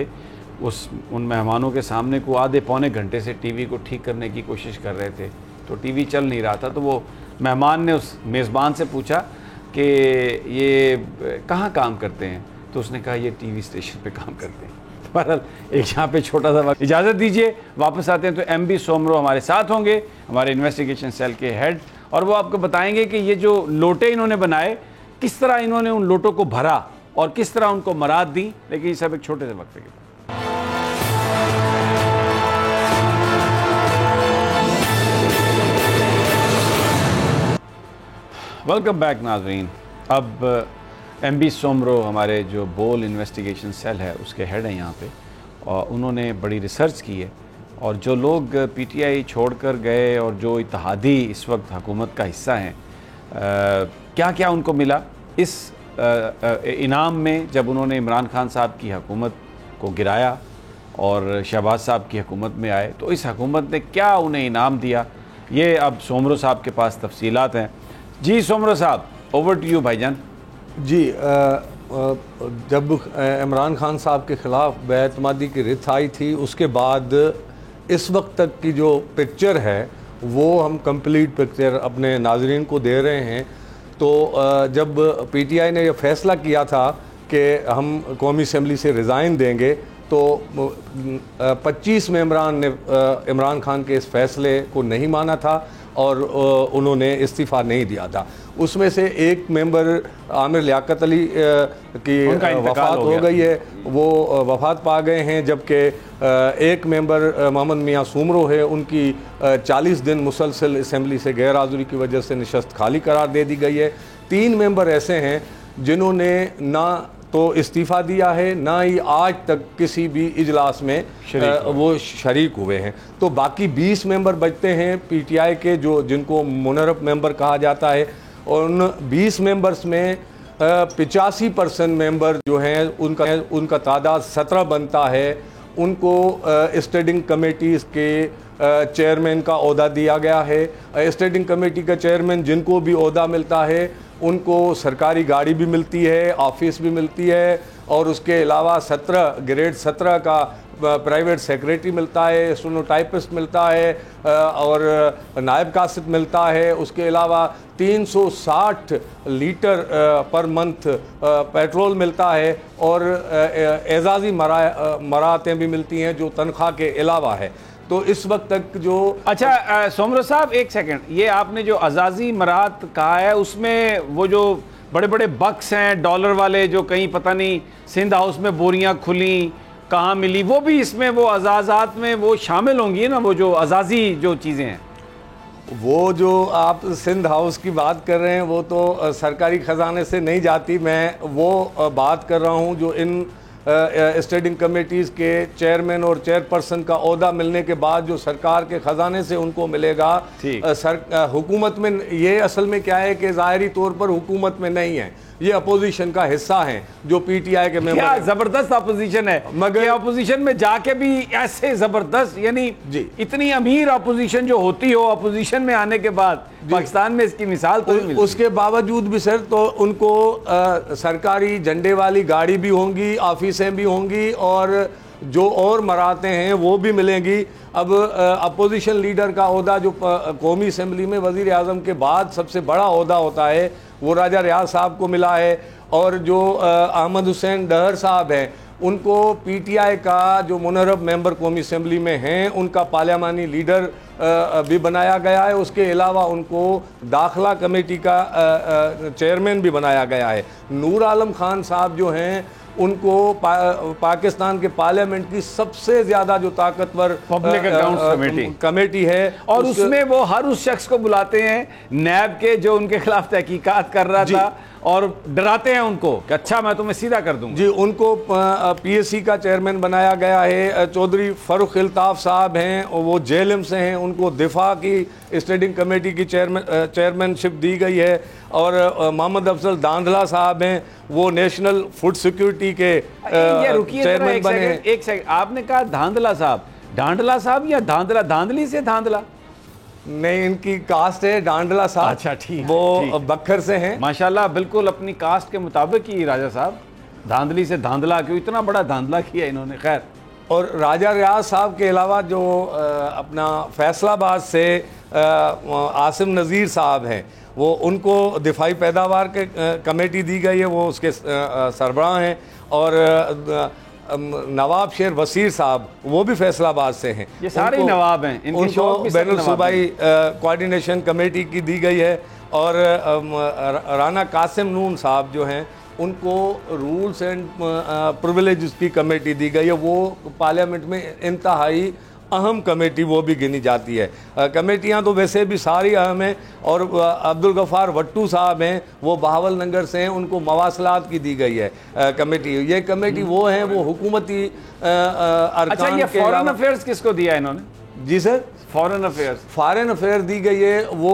उन मेहमानों के सामने को आधे पौने घंटे से टीवी को ठीक करने की कोशिश कर रहे थे, तो टीवी चल नहीं रहा था। तो वो मेहमान ने उस मेज़बान से पूछा कि ये कहाँ काम करते हैं, तो उसने कहा ये टीवी स्टेशन पे काम करते हैं। तो बहरहाल एक यहाँ पे छोटा सा वक्त, इजाज़त दीजिए, वापस आते हैं तो MB सोमरो हमारे साथ होंगे, हमारे इन्वेस्टिगेशन सेल के हेड, और वो आपको बताएंगे कि ये जो लोटे इन्होंने बनाए, किस तरह इन्होंने उन लोटों को भरा और किस तरह उनको मराद दी। लेकिन ये सब एक छोटे से वक्फे के बाद। वेलकम बैक नाज़रीन। अब MB सोमरो हमारे जो बोल इन्वेस्टिगेशन सेल है उसके हेड हैं यहाँ पे, और उन्होंने बड़ी रिसर्च की है, और जो लोग PTI छोड़कर गए और जो इत्तेहादी इस वक्त हुकूमत का हिस्सा हैं, क्या क्या उनको मिला इस इनाम में जब उन्होंने इमरान खान साहब की हुकूमत को गिराया और शहबाज साहब की हुकूमत में आए, तो इस हुकूमत ने क्या उन्हें इनाम दिया, ये अब सोमरो साहब के पास तफसीलात हैं। जी सोमरो साहब, ओवर टू यू भाईजान। जी, जब इमरान खान साहब के ख़िलाफ़ बेएतमादी की रिथ आई थी, उसके बाद इस वक्त तक की जो पिक्चर है वो हम कंप्लीट पिक्चर अपने नाजरीन को दे रहे हैं। तो जब पीटीआई ने यह फैसला किया था कि हम कौमी असम्बली से रिज़ाइन देंगे, तो 25 मेंबरान ने इमरान खान के इस फैसले को नहीं माना था और उन्होंने इस्तीफ़ा नहीं दिया था। उसमें से एक मेंबर आमिर लियाकत अली की वफ़ात हो गई है, वो वफ़ात पा गए हैं, जबकि एक मेंबर मोहम्मद मियाँ सुमरो है, उनकी 40 दिन मुसलसल असम्बली से गैर हाज़िरी की वजह से नशस्त खाली करार दे दी गई है। 3 मेंबर ऐसे हैं जिन्होंने ना तो इस्तीफ़ा दिया है, ना ही आज तक किसी भी इजलास में वो शरीक हुए हैं। तो बाकी 20 मेंबर बचते हैं पीटीआई के, जो जिनको मुनरब मेंबर कहा जाता है। और उन 20 मेंबर्स में 85% मेंबर जो हैं उनका तादाद 17 बनता है। उनको स्टैंडिंग कमेटीज़ के चेयरमैन का ओहदा दिया गया है। स्टैंडिंग कमेटी का चेयरमैन जिनको भी ओहदा मिलता है उनको सरकारी गाड़ी भी मिलती है, ऑफिस भी मिलती है, और उसके अलावा ग्रेड 17 का प्राइवेट सेक्रेटरी मिलता है, स्टेनोटाइपिस्ट मिलता है और नायब कासिद मिलता है। उसके अलावा 360 लीटर पर मंथ पेट्रोल मिलता है और एजाज़ी मरातें भी मिलती हैं जो तनख्वाह के अलावा है। तो इस वक्त तक जो अच्छा सोमरो साहब एक सेकंड, ये आपने जो अजाजी मरात कहा है उसमें वो जो बड़े बड़े बक्स हैं डॉलर वाले जो कहीं पता नहीं सिंध हाउस में बोरियां खुली कहाँ मिली, वो भी इसमें वो अजाजात में वो शामिल होंगी ना, वो जो अजाजी जो चीज़ें हैं? वो जो आप सिंध हाउस की बात कर रहे हैं वो तो सरकारी ख़जाने से नहीं जाती। मैं वो बात कर रहा हूँ जो इन स्टैंडिंग कमेटीज़ के चेयरमैन और चेयरपर्सन का ओहदा मिलने के बाद जो सरकार के ख़जाने से उनको मिलेगा। हुकूमत में ये असल में क्या है कि ज़ाहिरी तौर पर हुकूमत में नहीं है, ये अपोजिशन का हिस्सा हैं जो पीटीआई के मेंबर। क्या ज़बरदस्त अपोजिशन है, मगर अपोजिशन में जाके भी ऐसे ज़बरदस्त, यानी इतनी अमीर अपोजिशन जो होती हो, अपोजिशन में आने के बाद पाकिस्तान में इसकी मिसाल तो नहीं मिलती। उसके बावजूद भी सर तो उनको सरकारी झंडे वाली गाड़ी भी होंगी, ऑफिसें भी होंगी और जो और मराते हैं वो भी मिलेंगी। अब अपोजिशन लीडर का ओहदा जो कौमी असम्बली में वज़ीर आज़म के बाद सबसे बड़ा ओहदा होता है वो राजा रियाज साहब को मिला है, और जो अहमद हुसैन डहर साहब हैं उनको पीटीआई का जो मुनरब मेंबर कौमी असम्बली में हैं उनका पार्लियामानी लीडर भी बनाया गया है। उसके अलावा उनको दाखिला कमेटी का चेयरमैन भी बनाया गया है। नूर आलम खान साहब जो हैं उनको पाकिस्तान के पार्लियामेंट की सबसे ज़्यादा जो ताकतवर पब्लिक अकाउंट्स कमेटी है, और उसमें वो हर उस शख्स को बुलाते हैं नैब के जो उनके खिलाफ तहकीकात कर रहा था और डराते हैं उनको कि अच्छा मैं तुम्हें सीधा कर दूंगा। जी, उनको पीएससी का चेयरमैन बनाया गया है। चौधरी फ़ारूक इल्ताफ़ साहब हैं और वो जेएलएम से हैं, उनको दिफा की स्टैंडिंग कमेटी की चेयरमैनशिप दी गई है। और मोहम्मद अफजल धांधला साहब हैं, वो नेशनल फूड सिक्योरिटी के चेयरमैन बने हैं। एक सेकंड, आपने कहा धांधला साहब, डांडला साहब या धांधला, धांधली से धांधला? नहीं, इनकी कास्ट है डांडला साहब। अच्छा ठीक, वो बखर से हैं माशाल्लाह, बिल्कुल अपनी कास्ट के मुताबिक ही राजा साहब। धांधली से धांधला, क्यों इतना बड़ा धांधला किया इन्होंने। खैर, और राजा रियाज साहब के अलावा जो अपना फैसलाबाद से आसिम नज़ीर साहब हैं, वो उनको दिफाई पैदावार के कमेटी दी गई है, वो उसके सरबराह हैं। और नवाब शेर वसीर साहब वो भी फैसलाबाद से हैं। ये सारे नवाब हैं। उनको बैनुल सूबाई कोऑर्डिनेशन कमेटी की दी गई है। और राना कासिम नून साहब जो हैं उनको रूल्स एंड प्रिविलेजेस की कमेटी दी गई है। वो पार्लियामेंट में इंतहाई अहम कमेटी वो भी गिनी जाती है। कमेटियां तो वैसे भी सारी अहम हैं। और अब्दुल गफ़ार वट्टू साहब हैं, वो बहावल नगर से हैं, उनको मवासलात की दी गई है कमेटी। ये कमेटी वो हैं, वो हुकूमती अरकान। अच्छा, ये फॉरेन अफेयर्स किसको दिया है इन्होंने? जी सर, फॉरेन अफेयर दी गई है, वो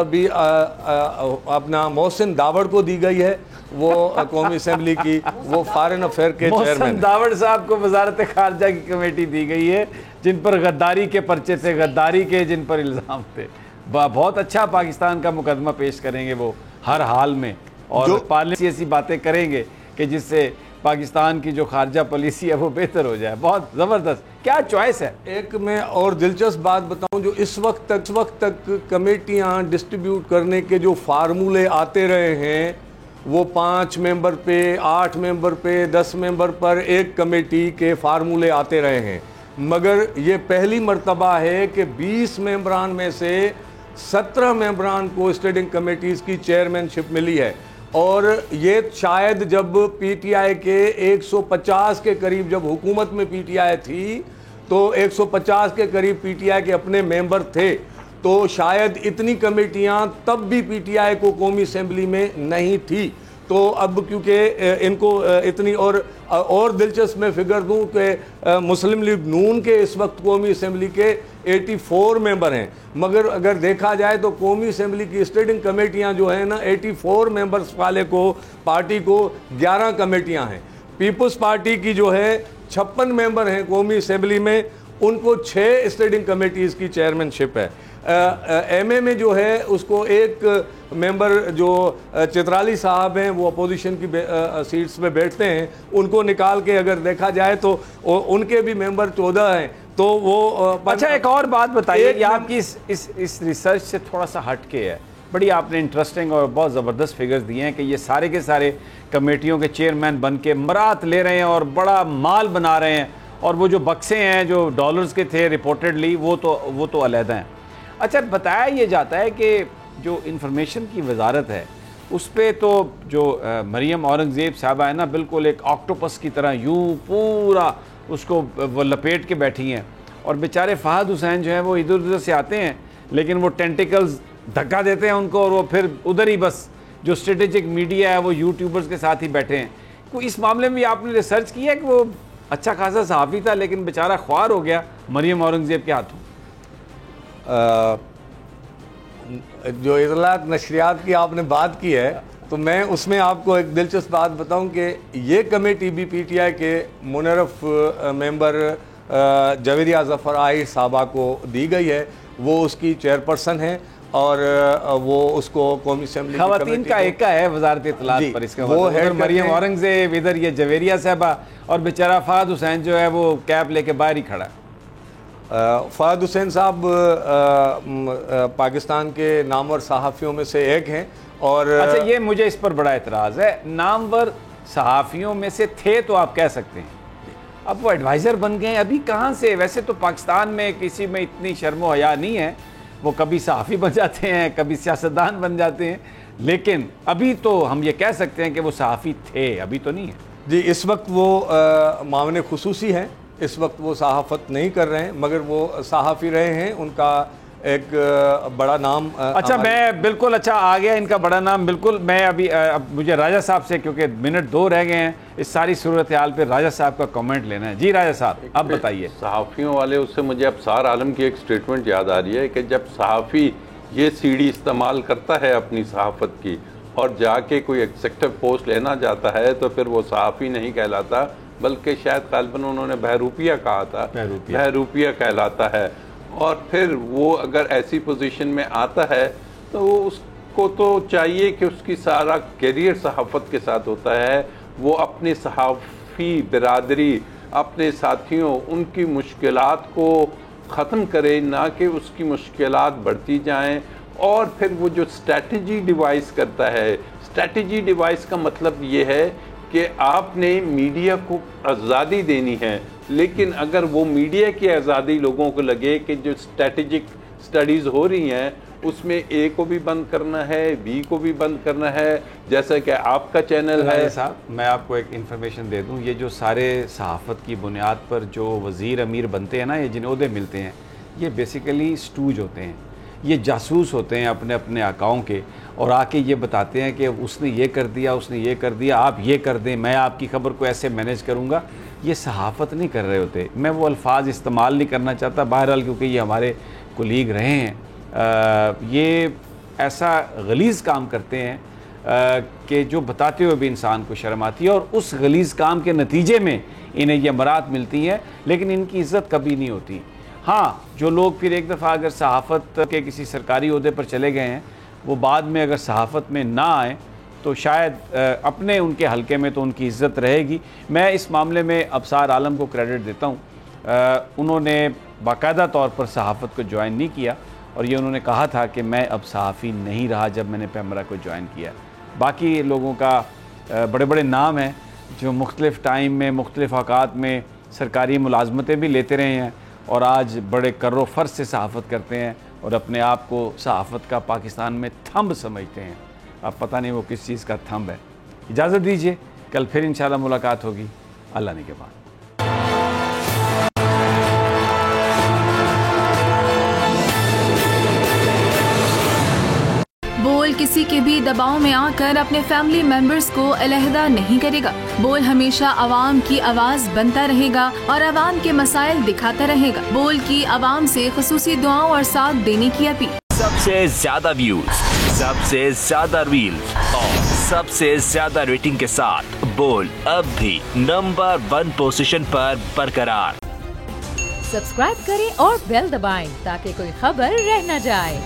भी अपना मोहसिन दावड़ को दी गई है, वो कौमी असम्बली की, वो फॉरेन अफेयर के चेयरमैन। दावड़ साहब को वजारत खारजा की कमेटी दी गई है, जिन पर गद्दारी के पर्चे थे, गद्दारी के जिन पर इल्ज़ाम थे। बहुत अच्छा पाकिस्तान का मुकदमा पेश करेंगे वो हर हाल में, और पार्लियामेंट ऐसी बातें करेंगे कि जिससे पाकिस्तान की जो खारजा पॉलिसी है वो बेहतर हो जाए। बहुत ज़बरदस्त, क्या चॉइस है। एक मैं और दिलचस्प बात बताऊं, जो इस वक्त तक कमेटियां डिस्ट्रीब्यूट करने के जो फार्मूले आते रहे हैं, वो 5 मेंबर पे, 8 मेंबर पे, 10 मेंबर पर एक कमेटी के फार्मूले आते रहे हैं। मगर ये पहली मर्तबा है कि 20 मेंबरान में से 17 मेंबरान को स्टैंडिंग कमेटीज़ की चेयरमैनशिप मिली है। और ये शायद जब पीटीआई के 150 के करीब, जब हुकूमत में पीटीआई थी तो 150 के करीब पीटीआई के अपने मेंबर थे, तो शायद इतनी कमेटियां तब भी पीटीआई को कौमी असेंबली में नहीं थी। तो अब क्योंकि इनको इतनी और दिलचस्प मैं फिगर दूं कि मुस्लिम लीग नून के इस वक्त कौमी असेंबली के 84 मेंबर हैं, मगर अगर देखा जाए तो कौमी असेंबली की स्टैंडिंग कमेटियां जो है ना, 84 मेंबर्स वाले को पार्टी को 11 कमेटियां हैं। पीपल्स पार्टी की जो है 56 मेंबर हैं कौमी असेंबली में, उनको 6 स्टैंडिंग कमेटीज़ की चेयरमैनशिप है। एमए में जो है उसको एक मेंबर जो चित्राली साहब हैं, वो अपोजिशन की सीट्स में बैठते हैं, उनको निकाल के अगर देखा जाए तो उनके भी मेंबर 14 हैं। तो वो अच्छा, एक और बात बताइए कि आपकी इस रिसर्च से थोड़ा सा हटके है, बड़ी आपने इंटरेस्टिंग और बहुत ज़बरदस्त फिगर्स दिए हैं कि ये सारे के सारे कमेटियों के चेयरमैन बन के मरात ले रहे हैं और बड़ा माल बना रहे हैं, और वो जो बक्से हैं जो डॉलर्स के थे रिपोर्टेडली, वो तो अलहदा हैं। अच्छा, बताया ये जाता है कि जो इंफॉर्मेशन की वजारत है उस पर तो जो मरियम औरंगज़ेब साहबा है ना, बिल्कुल एक ऑक्टोपस की तरह यूँ पूरा उसको वो लपेट के बैठी हैं, और बेचारे फ़हद हुसैन जो है वो इधर उधर से आते हैं, लेकिन वो टेंटिकल्स धक्का देते हैं उनको, और वो फिर उधर ही बस जो स्ट्रेटेजिक मीडिया है वो यूट्यूबर्स के साथ ही बैठे हैं। तो इस मामले में भी आपने रिसर्च किया है कि वो अच्छा खासा सहाफ़ी था लेकिन बेचारा ख्वार हो गया मरियम औरंगज़ेब के हाथों? जो इतलात नशरियात की आपने बात की है, तो मैं उसमें आपको एक दिलचस्प बात बताऊं कि ये कमेटी भी पीटीआई के मुनरफ मेंबर जवेरिया ज़फ़र आहिर साहबा को दी गई है। वो उसकी चेयरपर्सन है और वो उसको कौमी असेंबली ख़वातीन का एक का है वजारत इत्तलात पर, इसका वो है मरियम औरंगज़ेब, इधर ये जवेरिया साहबा, और बेचारा फ़हद हुसैन जो है वो कैब लेके बाहर ही खड़ा है। फ़हद हुसैन साहब पाकिस्तान के नामवर सहाफ़ियों में से एक हैं। और अच्छा, ये मुझे इस पर बड़ा एतराज़ है, नामवर सहाफ़ियों में से थे तो आप कह सकते हैं, अब वो एडवाइज़र बन गए, अभी कहाँ से? वैसे तो पाकिस्तान में किसी में इतनी शर्म हया नहीं है, वो कभी सहाफ़ी बन जाते हैं, कभी सियासतदान बन जाते हैं, लेकिन अभी तो हम ये कह सकते हैं कि वो सहाफ़ी थे, अभी तो नहीं है। जी, इस वक्त वो मामले खुसूसी हैं, इस वक्त वो सहाफ़त नहीं कर रहे हैं, मगर वो सहाफ़ी रहे हैं। उनका एक बड़ा नाम अच्छा, मैं बिल्कुल अच्छा आ गया इनका बड़ा नाम, बिल्कुल मैं अभी अब मुझे राजा साहब से, क्योंकि मिनट 2 रह गए हैं, इस सारी सूरत हाल पे राजा साहब का कमेंट लेना है। जी राजा साहब, अब बताइए। सहाफ़ियों वाले, उससे मुझे अबसार आलम की एक स्टेटमेंट याद आ रही है कि जब सहाफ़ी ये सीढ़ी इस्तेमाल करता है अपनी सहाफ़त की और जाके कोई एग्जेक्टिव पोस्ट लेना जाता है, तो फिर वो सहाफ़ी नहीं कहलाता, बल्कि शायद ग़ालिबन उन्होंने बहरूपिया कहा था, बहरूपिया कहलाता है। और फिर वो अगर ऐसी पोजीशन में आता है तो वो उसको तो चाहिए कि उसकी सारा करियर सहाफ़त के साथ होता है, वो अपने सहाफ़ी बिरादरी, अपने साथियों, उनकी मुश्किलात को ख़त्म करे, ना कि उसकी मुश्किलात बढ़ती जाएं। और फिर वो जो स्ट्रैटेजी डिवाइस करता है, स्ट्रैटेजी डिवाइस का मतलब ये है कि आपने मीडिया को आज़ादी देनी है, लेकिन अगर वो मीडिया की आज़ादी लोगों को लगे कि जो स्ट्रैटेजिक स्टडीज़ हो रही हैं उसमें ए को भी बंद करना है, बी को भी बंद करना है, जैसा कि आपका चैनल है। साहब, मैं आपको एक इन्फॉर्मेशन दे दूं, ये जो सारे सहाफ़त की बुनियाद पर जो वज़ीर अमीर बनते हैं ना, ये जिन ओहदे मिलते हैं, ये बेसिकली स्टूज होते हैं, ये जासूस होते हैं अपने अपने आकाओं के, और आके ये बताते हैं कि उसने ये कर दिया, उसने ये कर दिया, आप ये कर दें, मैं आपकी खबर को ऐसे मैनेज करूँगा। ये सहाफ़त नहीं कर रहे होते। मैं वो अल्फाज इस्तेमाल नहीं करना चाहता बहरहाल, क्योंकि ये हमारे कोलीग रहे हैं। ये ऐसा गलीज़ काम करते हैं कि जो बताते हुए भी इंसान को शर्म आती है, और उस गलीज़ काम के नतीजे में इन्हें ये मरात मिलती हैं, लेकिन इनकी इज़्ज़त कभी नहीं होती। हाँ, जो लोग फिर एक दफ़ा अगर सहाफ़त के किसी सरकारी ओहदे पर चले गए हैं, वो बाद में अगर सहाफ़त में ना आए तो शायद अपने उनके हलके में तो उनकी इज़्ज़त रहेगी। मैं इस मामले में अबसार आलम को क्रेडिट देता हूँ। उन्होंने बाकायदा तौर पर सहाफ़त को ज्वाइन नहीं किया और ये उन्होंने कहा था कि मैं अब सहाफ़ी नहीं रहा जब मैंने पैमरा को ज्वाइन किया। बाकी लोगों का बड़े बड़े नाम हैं जो मुख्तलिफ़ टाइम में मुख्तलिफ़ औक़ात में सरकारी मुलाजमतें भी लेते रहे हैं और आज बड़े कर्रो फर्ज से सहाफ़त करते हैं और अपने आप को सहाफ़त का पाकिस्तान में थंब समझते हैं। अब पता नहीं वो किस चीज़ का थंब है। इजाज़त दीजिए, कल फिर इंशाल्लाह मुलाकात होगी अल्लाह ने के बाद। बोल किसी के भी दबाव में आकर अपने फैमिली मेंबर्स को अलहदा नहीं करेगा। बोल हमेशा आवाम की आवाज बनता रहेगा और आवाम के मसाइल दिखाता रहेगा। बोल की आवाम से खुसूसी दुआओं और साथ देने की अपील। सबसे ज्यादा व्यूज, सबसे ज्यादा रील्स और सबसे ज्यादा रेटिंग के साथ बोल अब भी नंबर 1 पोजीशन पर बरकरार। सब्सक्राइब करें और बेल दबाएं ताकि कोई खबर रह न जाए।